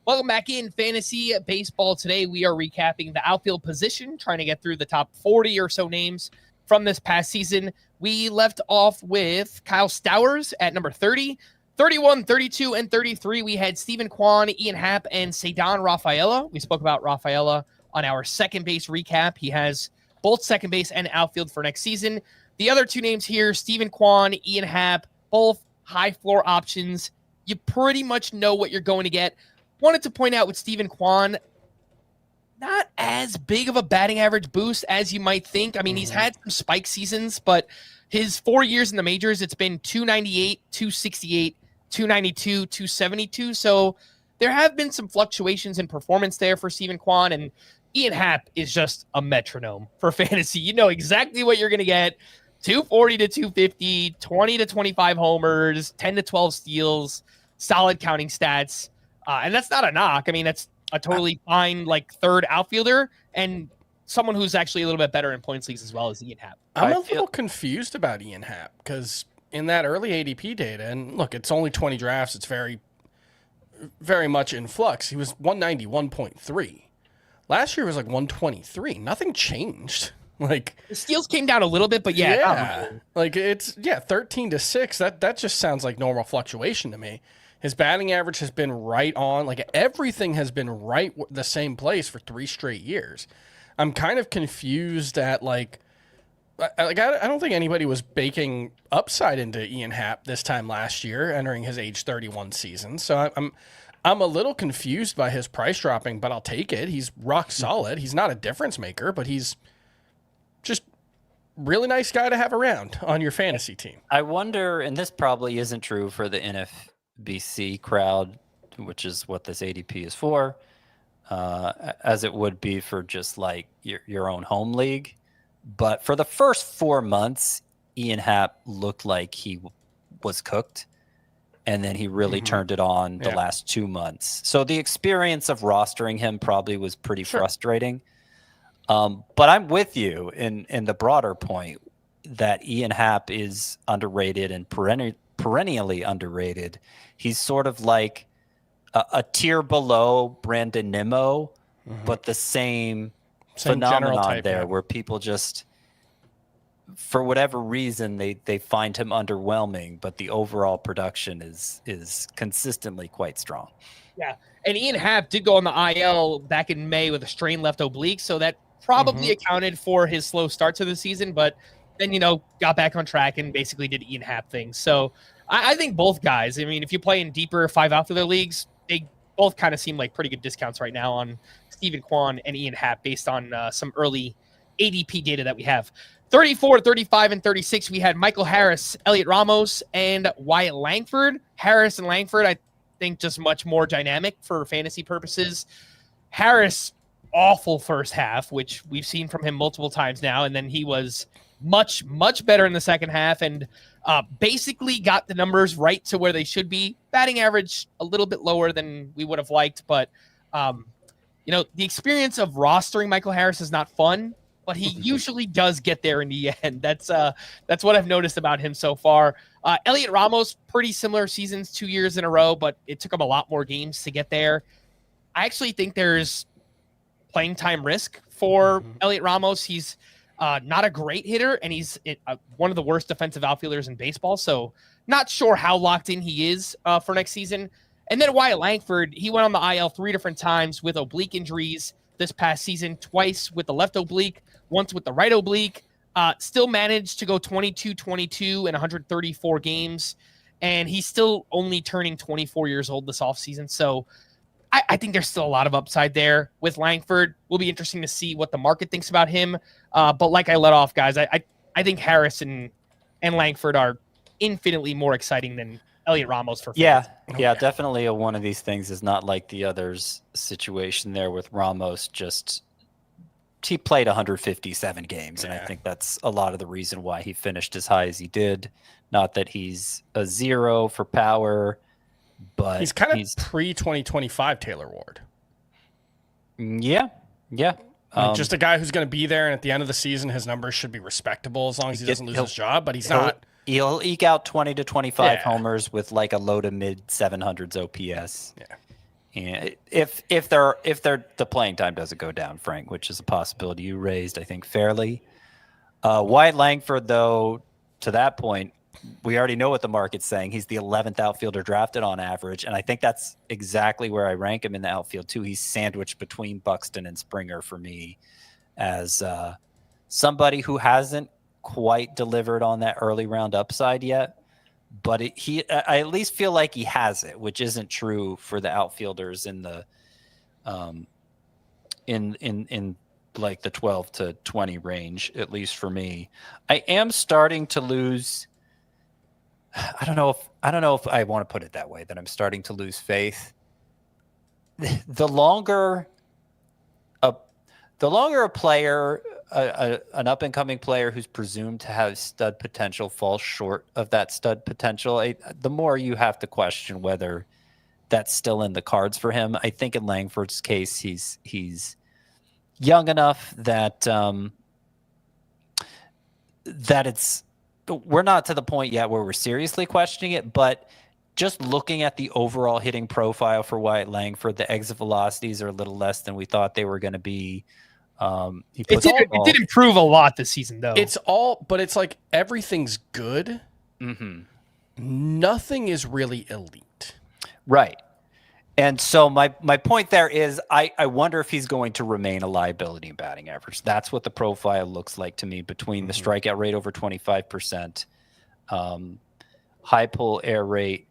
Welcome back in Fantasy Baseball. Today we are recapping the outfield position, trying to get through the top 40 or so names from this past season. We left off with Kyle Stowers at number 30. 31, 32, and 33, we had Stephen Kwan, Ian Happ, and Ceddanne Rafaela. We spoke about Rafaela on our second base recap. He has both second base and outfield for next season. The other two names here, Stephen Kwan, Ian Happ, both high floor options. You pretty much know what you're going to get. Wanted to point out with Stephen Kwan, not as big of a batting average boost as you might think. I mean, he's had some spike seasons, but his 4 years in the majors, it's been 298, 268, 292, 272. So there have been some fluctuations in performance there for Stephen Kwan, and Ian Happ is just a metronome for fantasy. You know exactly what you're going to get. 240 to 250, 20 to 25 homers, 10 to 12 steals, solid counting stats. And that's not a knock. I mean, that's a totally fine, like, third outfielder and someone who's actually a little bit better in points leagues as well as Ian Happ. I'm a little confused about Ian Happ because in that early ADP data, and look, it's only 20 drafts. It's very, very much in flux. He was 191.3. Last year was like 123. Nothing changed. Like the steals came down a little bit, but yeah. Like it's 13 to 6. That just sounds like normal fluctuation to me. His batting average has been right on. Like everything has been right the same place for 3 straight years. I'm kind of confused at I don't think anybody was baking upside into Ian Happ this time last year, entering his age 31 season. So I'm a little confused by his price dropping, but I'll take it. He's rock solid. He's not a difference maker, but he's just really nice guy to have around on your fantasy team. I wonder, and this probably isn't true for the NFBC crowd, which is what this ADP is for, as it would be for just like your own home league. But for the first 4 months, Ian Happ looked like he was cooked, and then he really turned it on the last 2 months. So the experience of rostering him probably was pretty frustrating. But I'm with you in the broader point that Ian Happ is underrated and perennially underrated. He's sort of like a tier below Brandon Nimmo, but the same phenomenon type, there where people just, for whatever reason, they find him underwhelming, but the overall production is consistently quite strong. Yeah, and Ian Happ did go on the IL back in May with a strained left oblique, so that probably accounted for his slow start to the season, but then, got back on track and basically did Ian Happ things. So I think both guys, I mean, if you play in deeper 5 outfielder leagues, they both kind of seem like pretty good discounts right now on Steven Kwan and Ian Happ based on some early ADP data that we have. 34, 35, and 36, we had Michael Harris, Heliot Ramos, and Wyatt Langford. Harris and Langford, I think, just much more dynamic for fantasy purposes. Harris, awful first half, which we've seen from him multiple times now, and then he was much, much better in the second half and basically got the numbers right to where they should be. Batting average a little bit lower than we would have liked, but the experience of rostering Michael Harris is not fun, but he usually does get there in the end. That's what I've noticed about him so far. Heliot Ramos, pretty similar seasons, 2 years in a row, but it took him a lot more games to get there. I actually think there's playing time risk for Heliot Ramos. He's not a great hitter, and he's one of the worst defensive outfielders in baseball, so not sure how locked in he is for next season. And then Wyatt Langford, he went on the IL 3 different times with oblique injuries this past season, twice with the left oblique, once with the right oblique, still managed to go 22-22 in 134 games, and he's still only turning 24 years old this offseason. So I think there's still a lot of upside there with Langford. Will be interesting to see what the market thinks about him. But like I let off, guys, I think Harris and Langford are infinitely more exciting than Heliot Ramos for fans. Yeah, definitely one of these things is not like the others situation there with Ramos. Just he played 157 games, and I think that's a lot of the reason why he finished as high as he did. Not that he's a 0 for power, but he's kind of pre-2025 Taylor Ward. Yeah. Just a guy who's going to be there, and at the end of the season, his numbers should be respectable as long as he doesn't lose his job, but he's not. He'll eke out 20 to 25 homers with like a low to mid 700s OPS. Yeah. And if the playing time doesn't go down, Frank, which is a possibility you raised, I think, fairly. Wyatt Langford, though, to that point, we already know what the market's saying. He's the 11th outfielder drafted on average, and I think that's exactly where I rank him in the outfield, too. He's sandwiched between Buxton and Springer for me as somebody who hasn't quite delivered on that early round upside yet, but I at least feel like he has it, which isn't true for the outfielders in the in like the 12 to 20 range, at least for me. I am starting to lose. I don't know if I want to put it that way, that I'm starting to lose faith. The longer a player an up-and-coming player who's presumed to have stud potential falls short of that stud potential, the more you have to question whether that's still in the cards for him. I think in Langford's case, he's young enough that we're not to the point yet where we're seriously questioning it, but just looking at the overall hitting profile for Wyatt Langford, the exit velocities are a little less than we thought they were going to be. It did improve a lot this season, though. But it's like everything's good. Mm-hmm. Nothing is really elite. Right. And so my point there is I wonder if he's going to remain a liability in batting average. That's what the profile looks like to me between the strikeout rate over 25%, high pull air rate.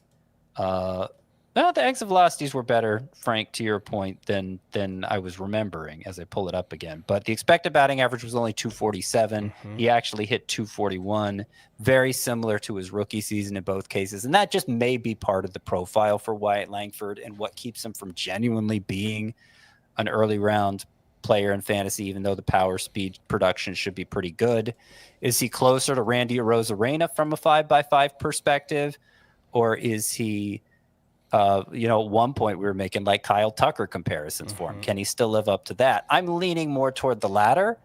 The exit velocities were better, Frank, to your point, than I was remembering as I pull it up again. But the expected batting average was only 247. Mm-hmm. He actually hit 241, very similar to his rookie season in both cases. And that just may be part of the profile for Wyatt Langford and what keeps him from genuinely being an early round player in fantasy, even though the power speed production should be pretty good. Is he closer to Randy Arozarena from a 5x5 perspective? Or is he... at one point we were making like Kyle Tucker comparisons for him. Can he still live up to that? I'm leaning more toward the latter,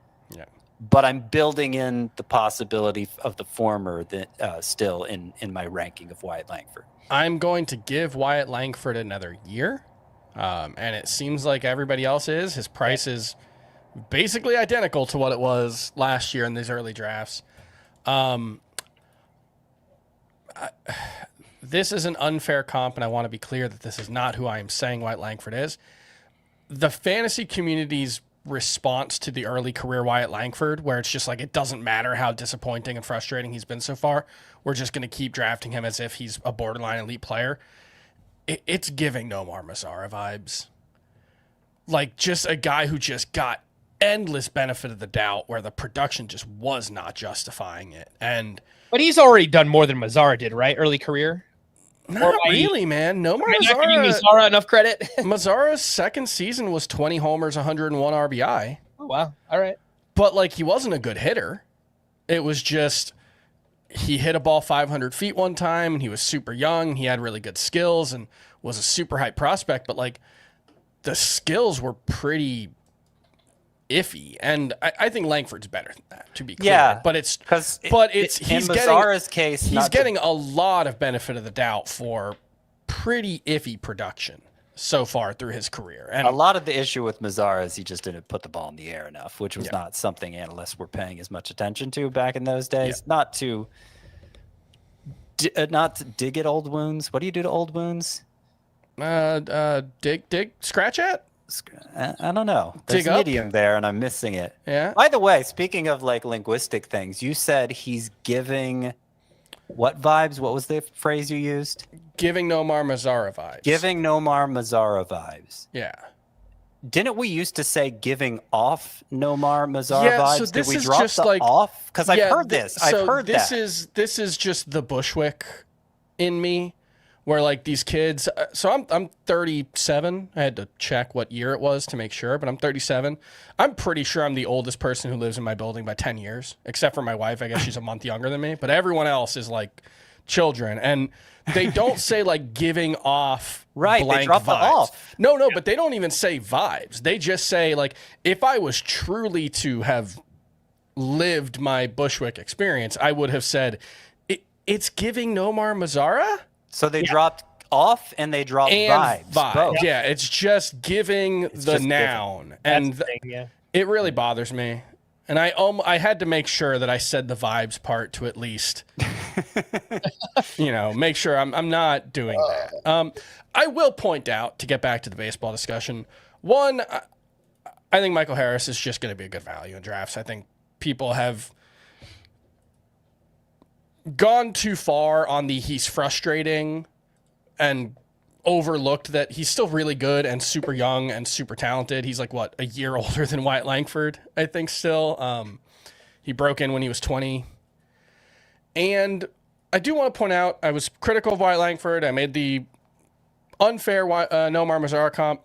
but I'm building in the possibility of the former still in my ranking of Wyatt Langford. I'm going to give Wyatt Langford another year, and it seems like everybody else is. His price is basically identical to what it was last year in these early drafts. This is an unfair comp, and I want to be clear that this is not who I am saying Wyatt Langford is. The fantasy community's response to the early career Wyatt Langford, where it's just like it doesn't matter how disappointing and frustrating he's been so far, we're just going to keep drafting him as if he's a borderline elite player. It's giving Nomar Mazara vibes. Like just a guy who just got endless benefit of the doubt where the production just was not justifying it. But he's already done more than Mazara did, right? Early career? Not really, man. Nomar Mazara enough credit. Mazara's second season was 20 homers, 101 RBI. Oh, wow. All right. But, like, he wasn't a good hitter. It was just he hit a ball 500 feet one time, and he was super young. He had really good skills and was a super high prospect. But, like, the skills were pretty iffy, and I think Langford's better than that, to be clear. Yeah, but he's getting a lot of benefit of the doubt for pretty iffy production so far through his career. And a lot of the issue with Mazara is he just didn't put the ball in the air enough, which was not something analysts were paying as much attention to back in those days. Not to dig at old wounds. What do you do to old wounds? Scratch at. I don't know. There's Dig up? medium there, and I'm missing it. Yeah. By the way, speaking of like linguistic things, you said he's giving what vibes? What was the phrase you used? Giving Nomar Mazara vibes. Giving Nomar Mazara vibes. Yeah. Didn't we used to say giving off Nomar Mazara vibes? So Did we drop just the like, off? Because I've heard this. I've heard this that. This is just the Bushwick in me. Where like these kids, so I'm 37. I had to check what year it was to make sure, but I'm 37. I'm pretty sure I'm the oldest person who lives in my building by 10 years, except for my wife. I guess she's a month younger than me, but everyone else is like children, and they don't say like giving off blank they drop vibes. the off. No, but they don't even say vibes. They just say like, if I was truly to have lived my Bushwick experience, I would have said it's giving Nomar Mazara. So they dropped off and they dropped vibes. Both. Yeah, it's just giving the noun. And it really bothers me. And I had to make sure that I said the vibes part to at least, make sure I'm not doing that. I will point out, to get back to the baseball discussion, one, I think Michael Harris is just going to be a good value in drafts. I think people have gone too far on the he's frustrating and overlooked that he's still really good and super young and super talented. He's like, a year older than Wyatt Langford, I think still. He broke in when he was 20. And I do want to point out, I was critical of Wyatt Langford. I made the unfair Nomar Mazara comp.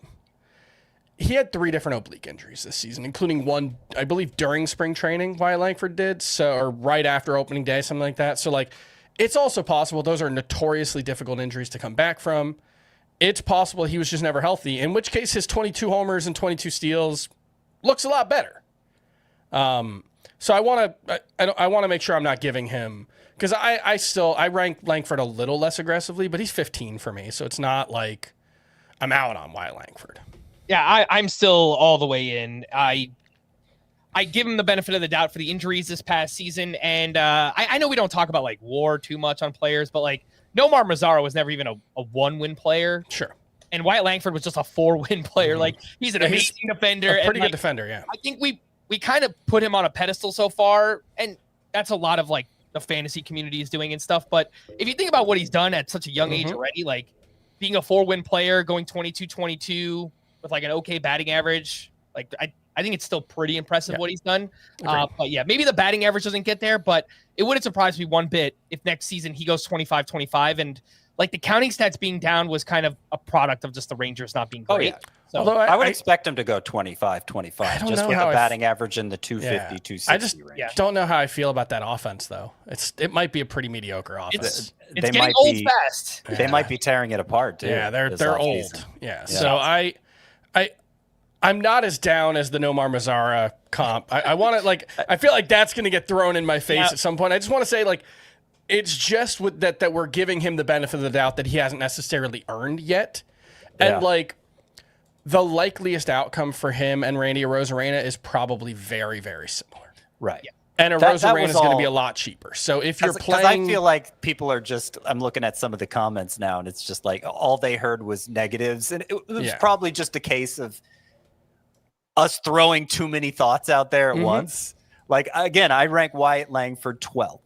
he had 3 different oblique injuries this season, including one, I believe, during spring training, Wyatt Langford did, or right after opening day, something like that. So, like, it's also possible those are notoriously difficult injuries to come back from. It's possible he was just never healthy, in which case his 22 homers and 22 steals looks a lot better. So I want to make sure I'm not giving him, because I rank Langford a little less aggressively, but he's 15 for me, so it's not like I'm out on Wyatt Langford. Yeah, I'm still all the way in. I give him the benefit of the doubt for the injuries this past season, and I know we don't talk about like WAR too much on players, but like Nomar Mazara was never even a 1-win player. Sure. And Wyatt Langford was just a 4-win player. Like, he's an amazing defender. A pretty good defender, yeah. I think we kind of put him on a pedestal so far, and that's a lot of like the fantasy community is doing and stuff. But if you think about what he's done at such a young age already, like being a 4-win player, going 22-22 with like an okay batting average, like I think it's still pretty impressive what he's done. But yeah, maybe the batting average doesn't get there, but it wouldn't surprise me one bit if next season he goes 25-25. And like the counting stats being down was kind of a product of just the Rangers not being great. Oh, yeah. So, although I would expect him to go 25-25 just with a batting average in the 250, 260 I just don't know how I feel about that offense, though. It might be a pretty mediocre offense. It's getting old fast. They might be tearing it apart, too. Yeah, they're old. Yeah. So I'm not as down as the Nomar Mazara comp. I want to, like, I feel like that's going to get thrown in my face at some point. I just want to say, like, it's just with that we're giving him the benefit of the doubt that he hasn't necessarily earned yet. And, like, the likeliest outcome for him and Randy Arozarena is probably very, very similar. Right. Yeah. And Arozarena is going to be a lot cheaper. So if you're playing... I feel like people are just... I'm looking at some of the comments now, and it's just like all they heard was negatives. And it was probably just a case of us throwing too many thoughts out there at once. Like, again, I rank Wyatt Langford 12th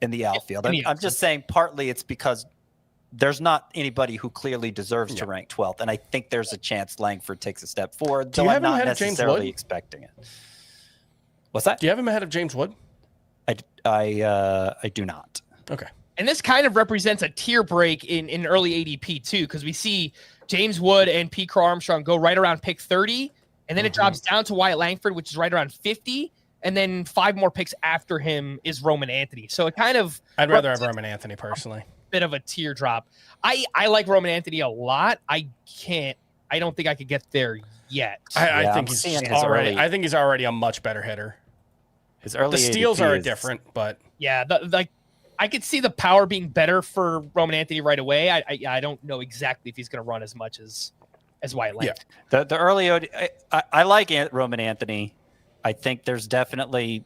in the outfield. I'm just saying partly it's because there's not anybody who clearly deserves to rank 12th. And I think there's a chance Langford takes a step forward, though I'm not necessarily expecting it. What's that? Do you have him ahead of James Wood? I do not. Okay. And this kind of represents a tier break in early ADP too, because we see James Wood and Pete Crow Armstrong go right around pick 30, and then it drops down to Wyatt Langford, which is right around 50, and then 5 more picks after him is Roman Anthony. So it kind of... I'd rather have Roman Anthony personally. Bit of a teardrop. I like Roman Anthony a lot. I don't think I could get there yet. I think he's already a much better hitter. His early the steals are different, but yeah, I could see the power being better for Roman Anthony right away. I don't know exactly if he's going to run as much as Wyatt Langford. Yeah. The early I like Roman Anthony. I think there's definitely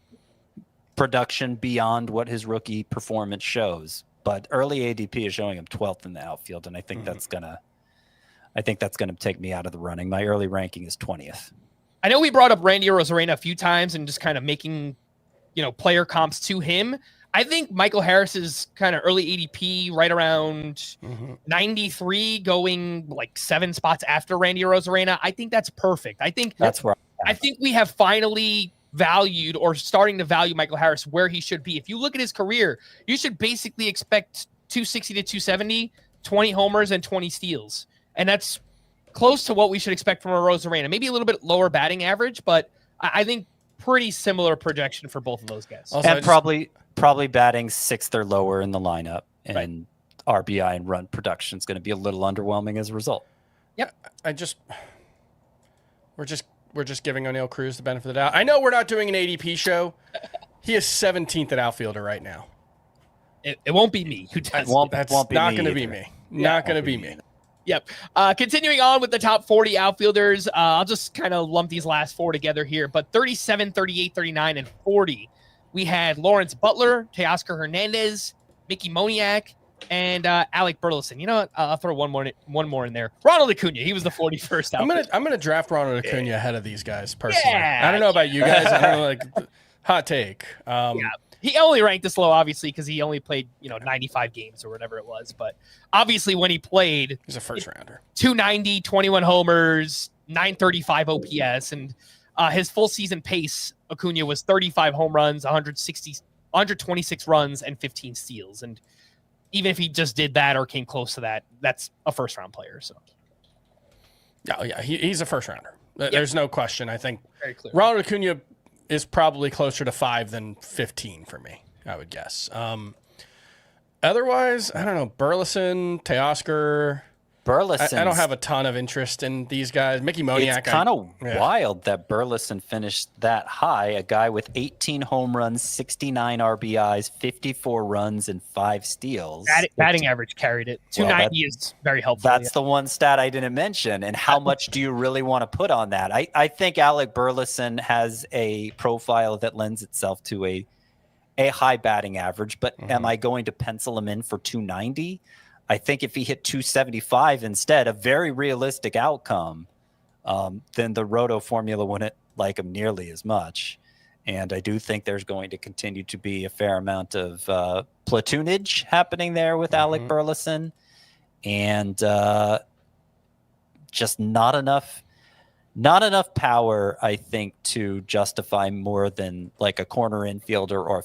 production beyond what his rookie performance shows, but early ADP is showing him 12th in the outfield, and I think that's gonna take me out of the running. My early ranking is 20th. I know we brought up Randy Arozarena a few times and just kind of making, player comps to him. I think Michael Harris's kind of early ADP right around 93, going like 7 spots after Randy Arozarena. I think that's perfect. I think we have finally valued or starting to value Michael Harris where he should be. If you look at his career, you should basically expect 260 to 270, 20 homers and 20 steals. And that's close to what we should expect from Arozarena. Maybe a little bit lower batting average, but I think pretty similar projection for both of those guys. Also, and probably batting 6th or lower in the lineup, and RBI and run production is going to be a little underwhelming as a result. Yep. We're just giving O'Neal Cruz the benefit of the doubt. I know we're not doing an ADP show. He is 17th at outfielder right now. It won't be me who does. That's not going to be me. Not going to be me. Yep. Continuing on with the top 40 outfielders, I'll just kind of lump these last 4 together here. But 37, 38, 39, and 40, we had Lawrence Butler, Teoscar Hernandez, Mickey Moniak, and Alec Burleson. You know what? I'll throw one more in there. Ronald Acuña. He was the 41st outfielder. I'm gonna draft Ronald Acuña ahead of these guys personally. Yeah, I don't know about you guys. I don't know, like, hot take. He only ranked this low, obviously, because he only played, 95 games or whatever it was. But obviously, when he played, he's a first rounder. 290, 21 homers, 935 OPS, and his full season pace, Acuña, was 35 home runs, 126 runs, and 15 steals. And even if he just did that or came close to that, that's a first round player. So, yeah, he's a first rounder. There's no question. I think Very clear. Ronald Acuña is probably closer to 5 than 15 for me, I would guess. Otherwise, I don't know. Burleson, Teoscar. Burleson. I don't have a ton of interest in these guys. Mickey Moniak. It's kind of wild that Burleson finished that high. A guy with 18 home runs, 69 RBIs, 54 runs, and 5 steals. Batting average carried it. 290 is very helpful. That's the one stat I didn't mention. And how much do you really want to put on that? I think Alec Burleson has a profile that lends itself to a high batting average, but am I going to pencil him in for 290? I think if he hit 275 instead, a very realistic outcome, then the Roto formula wouldn't like him nearly as much. And I do think there's going to continue to be a fair amount of platoonage happening there with Alec Burleson, and just not enough power, I think, to justify more than like a corner infielder or a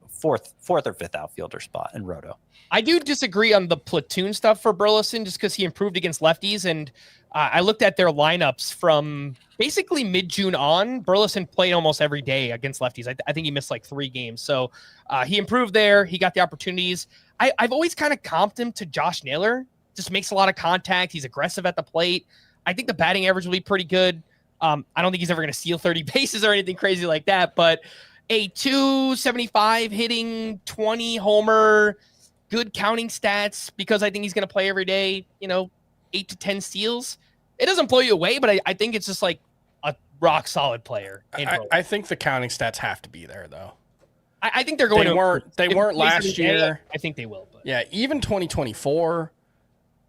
fourth or fifth outfielder spot in Roto. I do disagree on the platoon stuff for Burleson just because he improved against lefties. And I looked at their lineups from basically mid-June on. Burleson played almost every day against lefties. I think he missed like 3 games. So he improved there. He got the opportunities. I've always kind of comped him to Josh Naylor. Just makes a lot of contact. He's aggressive at the plate. I think the batting average will be pretty good. I don't think he's ever going to steal 30 bases or anything crazy like that. But a 275 hitting, 20 homer, good counting stats, because I think he's going to play every day, 8 to 10 steals. It doesn't blow you away, but I think it's just like a rock solid player. I think the counting stats have to be there, though. I think they're going They weren't last year. I think they will. But. Yeah, even 2024,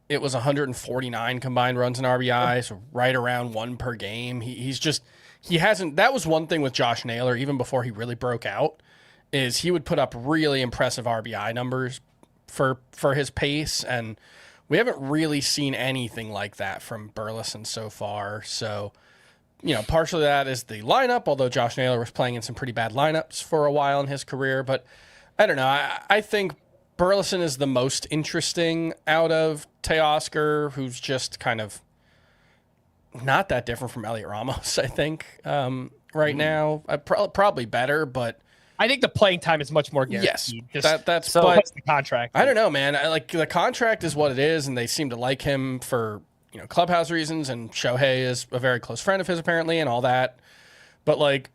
it was 149 combined runs and RBI, so right around 1 per game. He hasn't. That was one thing with Josh Naylor, even before he really broke out, is he would put up really impressive RBI numbers for his pace, and we haven't really seen anything like that from Burleson so far. So, partially that is the lineup, although Josh Naylor was playing in some pretty bad lineups for a while in his career. But I don't know. I think Burleson is the most interesting out of Teoscar, who's just kind of not that different from Heliot Ramos, I think, right now. Probably better, but I think the playing time is much more guaranteed. Yes, that's so but the contract. I don't know, man. The contract is what it is, and they seem to like him for clubhouse reasons. And Shohei is a very close friend of his, apparently, and all that. But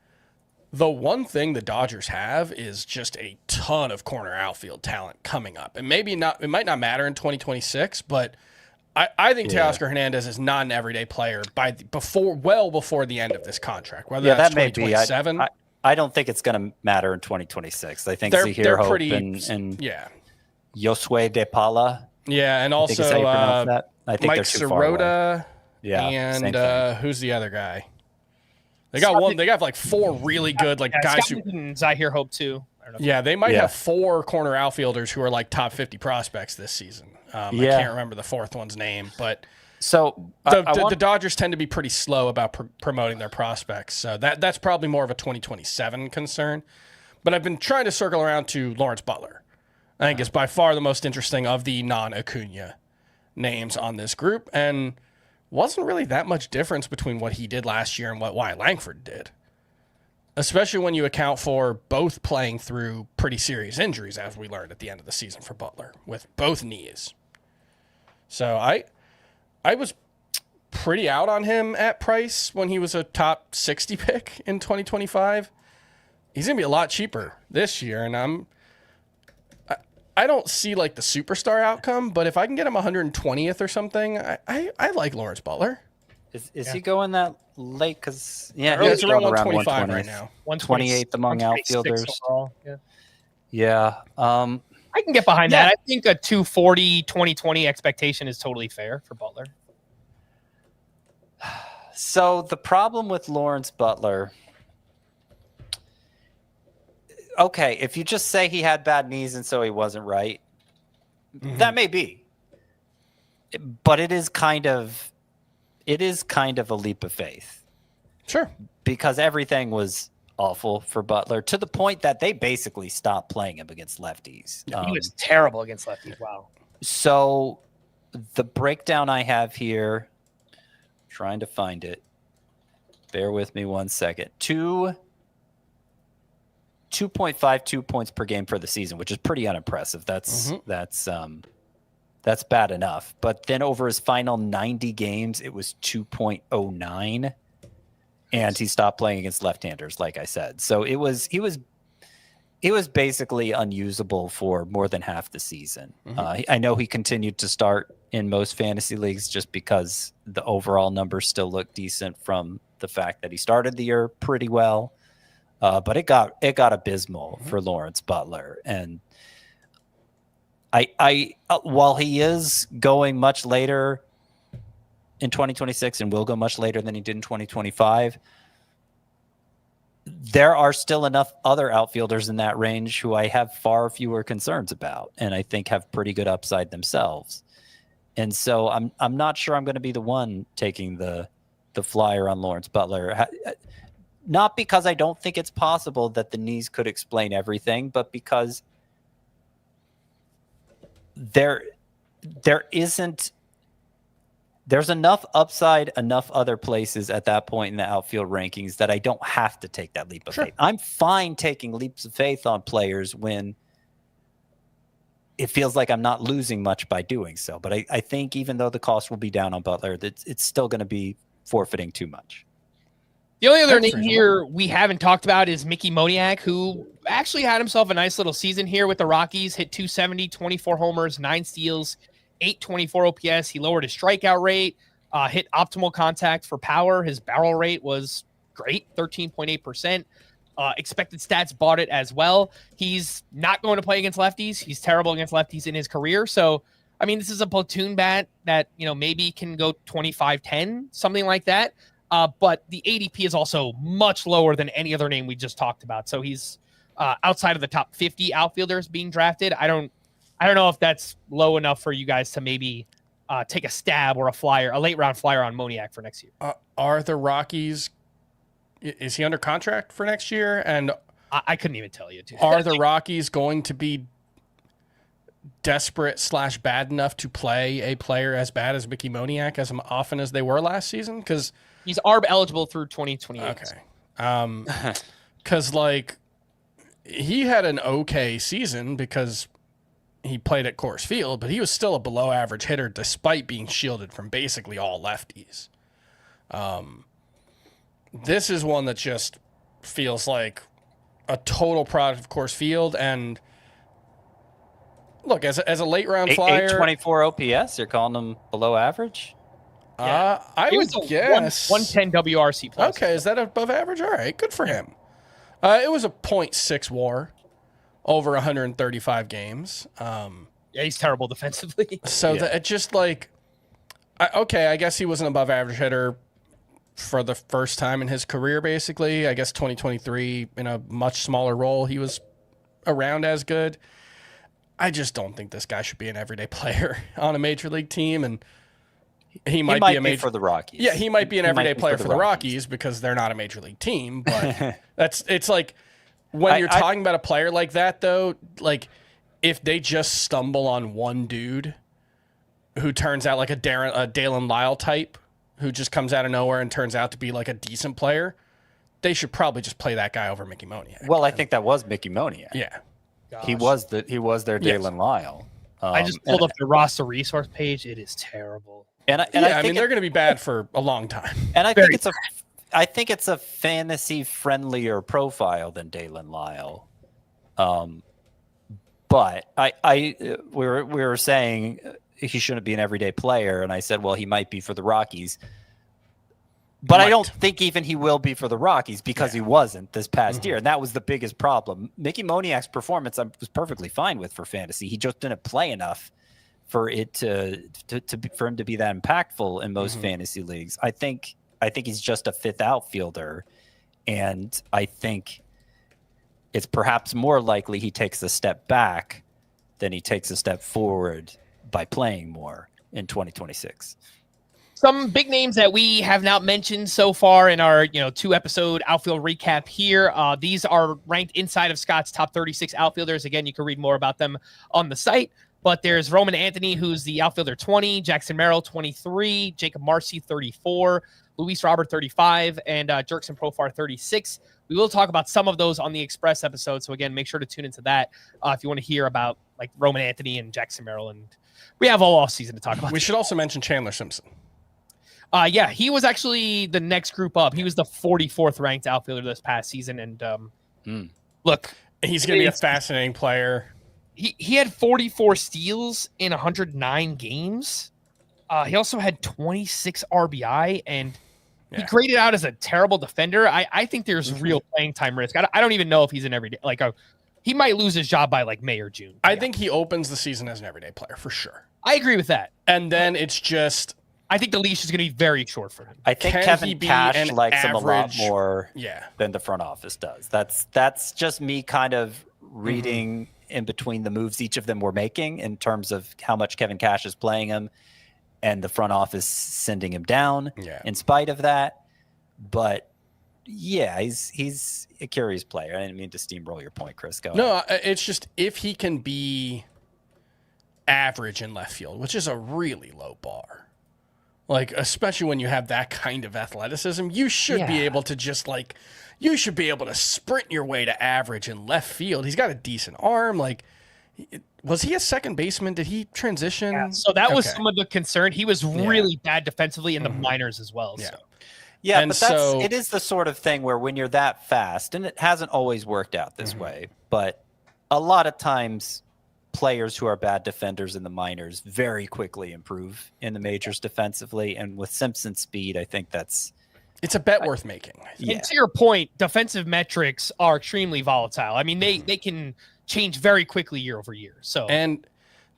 the one thing the Dodgers have is just a ton of corner outfield talent coming up, and maybe not. It might not matter in 2026, but I think Teoscar Hernandez is not an everyday player well before the end of this contract. Whether that's 2027. I don't think it's going to matter in 2026. I think they're Hope pretty, and Josue De Paula. Yeah, and also I think Mike they're too far away. Sirota. Yeah, and who's the other guy? They got one. They got 4 really good guys who. Zahir Hope too. I don't know they might have 4 corner outfielders who are top 50 prospects this season. I can't remember the 4th one's name, but. So the Dodgers tend to be pretty slow about promoting their prospects. So that's probably more of a 2027 concern. But I've been trying to circle around to Lawrence Butler. I think is by far the most interesting of the non-Acuña names on this group, and wasn't really that much difference between what he did last year and what Wyatt Langford did. Especially when you account for both playing through pretty serious injuries, as we learned at the end of the season for Butler, with both knees. So I was pretty out on him at price when he was a top 60 pick in 2025. He's going to be a lot cheaper this year, and I don't see the superstar outcome, but if I can get him 120th or something, I like Lawrence Butler. Is he going that late? Because it's around 125 right now. 128th among outfielders. Overall. Yeah. I can get behind that. I think a 240, 2020 expectation is totally fair for Butler. So the problem with Lawrence Butler, okay, if you just say he had bad knees and so he wasn't right, that may be. But it is kind of a leap of faith. Sure. Because everything was awful for Butler to the point that they basically stopped playing him against lefties. He was terrible against lefties. Wow. So the breakdown I have here, trying to find it, Bear with me 1 second. 2.52 points per game for the season, which is pretty unimpressive. That's bad enough. But then over his final 90 games, it was 2.09, and he stopped playing against left-handers, like I said. So he was basically unusable for more than half the season. I know he continued to start in most fantasy leagues just because the overall numbers still look decent from the fact that he started the year pretty well. But it got abysmal for Lawrence Butler. And I while he is going much later in 2026 and will go much later than he did in 2025, there are still enough other outfielders in that range who I have far fewer concerns about, and I think have pretty good upside themselves. And so I'm not sure I'm going to be the one taking the flyer on Lawrence Butler. Not because I don't think it's possible that the knees could explain everything, but because there's enough upside, enough other places at that point in the outfield rankings that I don't have to take that leap of faith. I'm fine taking leaps of faith on players when it feels like I'm not losing much by doing so. But I think even though the cost will be down on Butler, it's still going to be forfeiting too much. The only other name here we haven't talked about is Mickey Moniak, who actually had himself a nice little season here with the Rockies. Hit 270, 24 homers, 9 steals, 824 OPS. He lowered his strikeout rate, hit optimal contact for power. His barrel rate was great, 13.8%. Expected stats bought it as well. He's not going to play against lefties. He's terrible against lefties in his career. So, I mean, this is a platoon bat that, maybe can go 25-10, something like that. But the ADP is also much lower than any other name we just talked about. So he's outside of the top 50 outfielders being drafted. I don't know if that's low enough for you guys to maybe take a stab or a late round flyer on Moniak for next year. Are the Rockies? Is he under contract for next year? And I couldn't even tell you. Are the Rockies going to be desperate / bad enough to play a player as bad as Mickey Moniak as often as they were last season? Because he's ARB eligible through 2028. Okay. Because he had an okay season because he played at Coors Field, but he was still a below average hitter despite being shielded from basically all lefties. This is one that just feels like a total product of Coors Field. And look, as a late round flyer, 824 OPS. You're calling him below average? I would guess 110 WRC plus. Okay, is that above average? All right, good for him. It was a 0.6 WAR over 135 games. Yeah, he's terrible defensively. So that it just I guess he was an above average hitter for the first time in his career. Basically, I guess 2023 in a much smaller role, he was around as good. I just don't think this guy should be an everyday player on a major league team, and he might be a major for the Rockies. Yeah, he might be an everyday player for the Rockies because they're not a major league team. But it's like when you're talking about a player like that, though, if they just stumble on one dude who turns out like a Dalen Lyle type, who just comes out of nowhere and turns out to be like a decent player, they should probably just play that guy over Mickey Moniak. Well, I think that was Mickey Moniak. Yeah. Gosh. He was their Dalen Lyle. I just pulled up the roster resource page. It is terrible. I mean, they're going to be bad for a long time. And I think it's a fantasy friendlier profile than Dalen Lyle. But we were saying he shouldn't be an everyday player, and I said, well, he might be for the Rockies. But I don't think even he will be for the Rockies because he wasn't this past year. And that was the biggest problem. Mickey Moniak's performance I was perfectly fine with for fantasy. He just didn't play enough for it for him to be that impactful in most fantasy leagues. I think he's just a fifth outfielder, and I think it's perhaps more likely he takes a step back than he takes a step forward by playing more in 2026. Some big names that we have not mentioned so far in our 2-episode outfield recap here. These are ranked inside of Scott's top 36 outfielders. Again, you can read more about them on the site. But there's Roman Anthony, who's the outfielder 20, Jackson Merrill 23, Jacob Marcy 34, Luis Robert 35, and Jerkson Profar 36. We will talk about some of those on the Express episode. So again, make sure to tune into that if you want to hear about like Roman Anthony and Jackson Merrill. And we have all off season to talk about. We should also mention Chandler Simpson. Yeah, he was actually the next group up. He was the 44th ranked outfielder this past season. And look, he's going to be a fascinating player. He had 44 steals in 109 games. He also had 26 RBI, and he graded out as a terrible defender. I think there's real playing time risk. I don't even know if he's an everyday. He might lose his job by like May or June. I think he opens the season as an everyday player for sure. I agree with that. And then it's just, I think the leash is going to be very short for him. I think Kevin Cash likes him a lot more than the front office does. That's just me kind of reading in between the moves each of them were making in terms of how much Kevin Cash is playing him and the front office sending him down in spite of that. But yeah, he's a curious player. I didn't mean to steamroll your point, Chris. Go ahead. It's just if he can be average in left field, which is a really low bar. Like, especially when you have that kind of athleticism, you should be able to just you should be able to sprint your way to average in left field. He's got a decent arm. Like, was he a second baseman? Did he transition? Yeah, so that was some of the concern. He was really bad defensively in the minors as well. Yeah. So. Yeah, and but it is the sort of thing where when you're that fast, and it hasn't always worked out this way, but a lot of times players who are bad defenders in the minors very quickly improve in the majors defensively. And with Simpson's speed, I think it's a bet worth making. And to your point, defensive metrics are extremely volatile. I mean, they can change very quickly year over year. So, and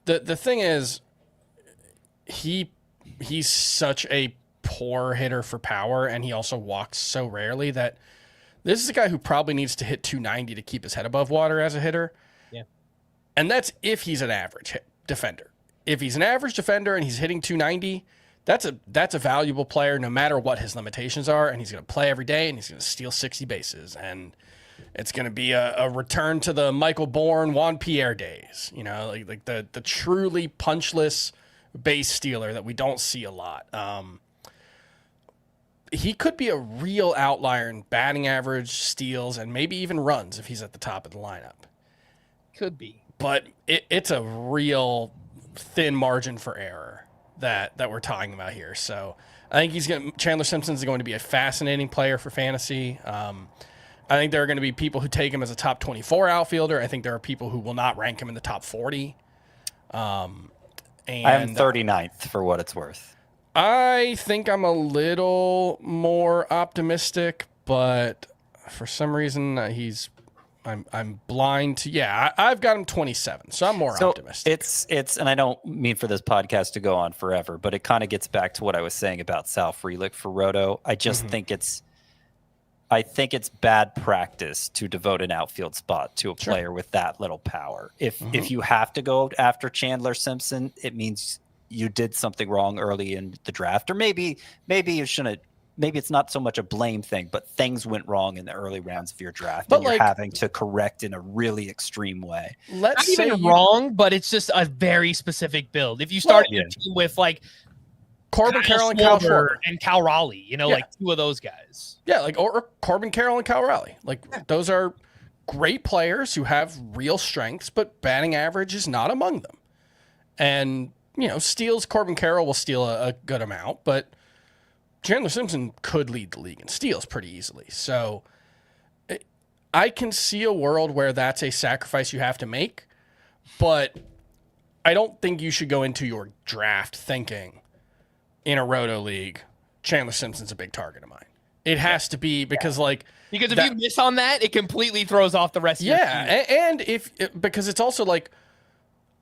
the thing is, he's such a poor hitter for power, and he also walks so rarely that this is a guy who probably needs to hit 290 to keep his head above water as a hitter. Yeah. And that's if he's an average defender. If he's an average defender and he's hitting 290, that's a valuable player no matter what his limitations are, and he's going to play every day, and he's going to steal 60 bases, and it's going to be a return to the Michael Bourne, Juan Pierre days, like the truly punchless base stealer that we don't see a lot. He could be a real outlier in batting average, steals, and maybe even runs if he's at the top of the lineup. Could be. But it's a real thin margin for error that we're talking about here. So I think Chandler Simpson's going to be a fascinating player for fantasy. I think there are going to be people who take him as a top 24 outfielder. I think there are people who will not rank him in the top 40. I am 39th for what it's worth. I think I'm a little more optimistic, but for some reason I'm blind to I've got him 27, so I'm more optimistic. It's and I don't mean for this podcast to go on forever, but it kind of gets back to what I was saying about Sal Frelick for Roto. I just think it's bad practice to devote an outfield spot to a player with that little power. If you have to go after Chandler Simpson, it means you did something wrong early in the draft, or maybe you shouldn't. Maybe it's not so much a blame thing, but things went wrong in the early rounds of your draft, and you're having to correct in a really extreme way. Not even wrong, but it's just a very specific build. If you start your team with like Corbin Carroll and Cal Schwarber and Cal Raleigh, like two of those guys. Yeah, or Corbin Carroll and Cal Raleigh. Those are great players who have real strengths, but batting average is not among them. And steals, Corbin Carroll will steal a good amount, but Chandler Simpson could lead the league in steals pretty easily. So I can see a world where that's a sacrifice you have to make, but I don't think you should go into your draft thinking in a Roto league, Chandler Simpson's a big target of mine. It has to be because because if you miss on that, it completely throws off the rest of your team. And because it's also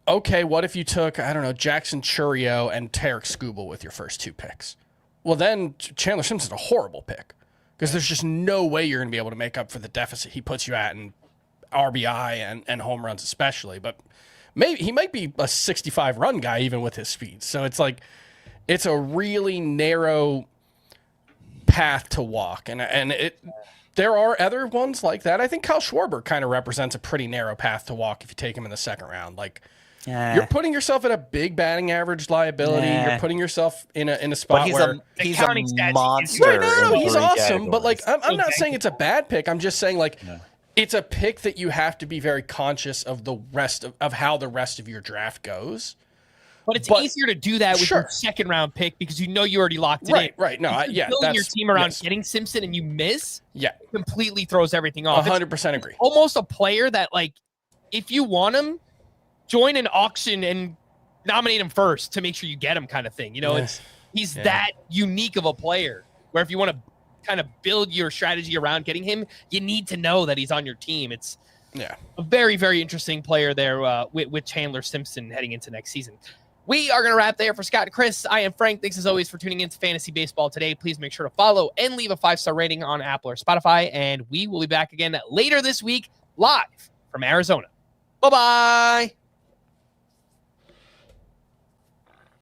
okay, what if you took, I don't know, Jackson Chourio and Tarek Skubal with your first two picks? Well, then Chandler Simpson's a horrible pick because there's just no way you're going to be able to make up for the deficit he puts you at in RBI and home runs especially. But maybe he might be a 65-run guy even with his speed. So it's a really narrow path to walk. And there are other ones like that. I think Kyle Schwarber kind of represents a pretty narrow path to walk if you take him in the second round. You're putting yourself at a big batting average liability. You're putting yourself in a spot where he's counting a stats monster. no, he's in awesome. But like, categories. I'm not saying it's a bad pick. I'm just saying like, it's a pick that you have to be very conscious of the rest of how the rest of your draft goes. But it's easier to do that with your second round pick because you know you already locked it in. Right. No, building your team around getting Simpson and you miss, completely throws everything off. 100% agree. Almost a player that, like, if you want him, join an auction and nominate him first to make sure you get him, kind of thing. You know, he's that unique of a player where if you want to kind of build your strategy around getting him, you need to know that he's on your team. It's a very, very interesting player there with Chandler Simpson heading into next season. We are going to wrap there for Scott and Chris. I am Frank. Thanks as always for tuning in to Fantasy Baseball today. Please make sure to follow and leave a 5-star rating on Apple or Spotify. And we will be back again later this week, live from Arizona. Bye-bye.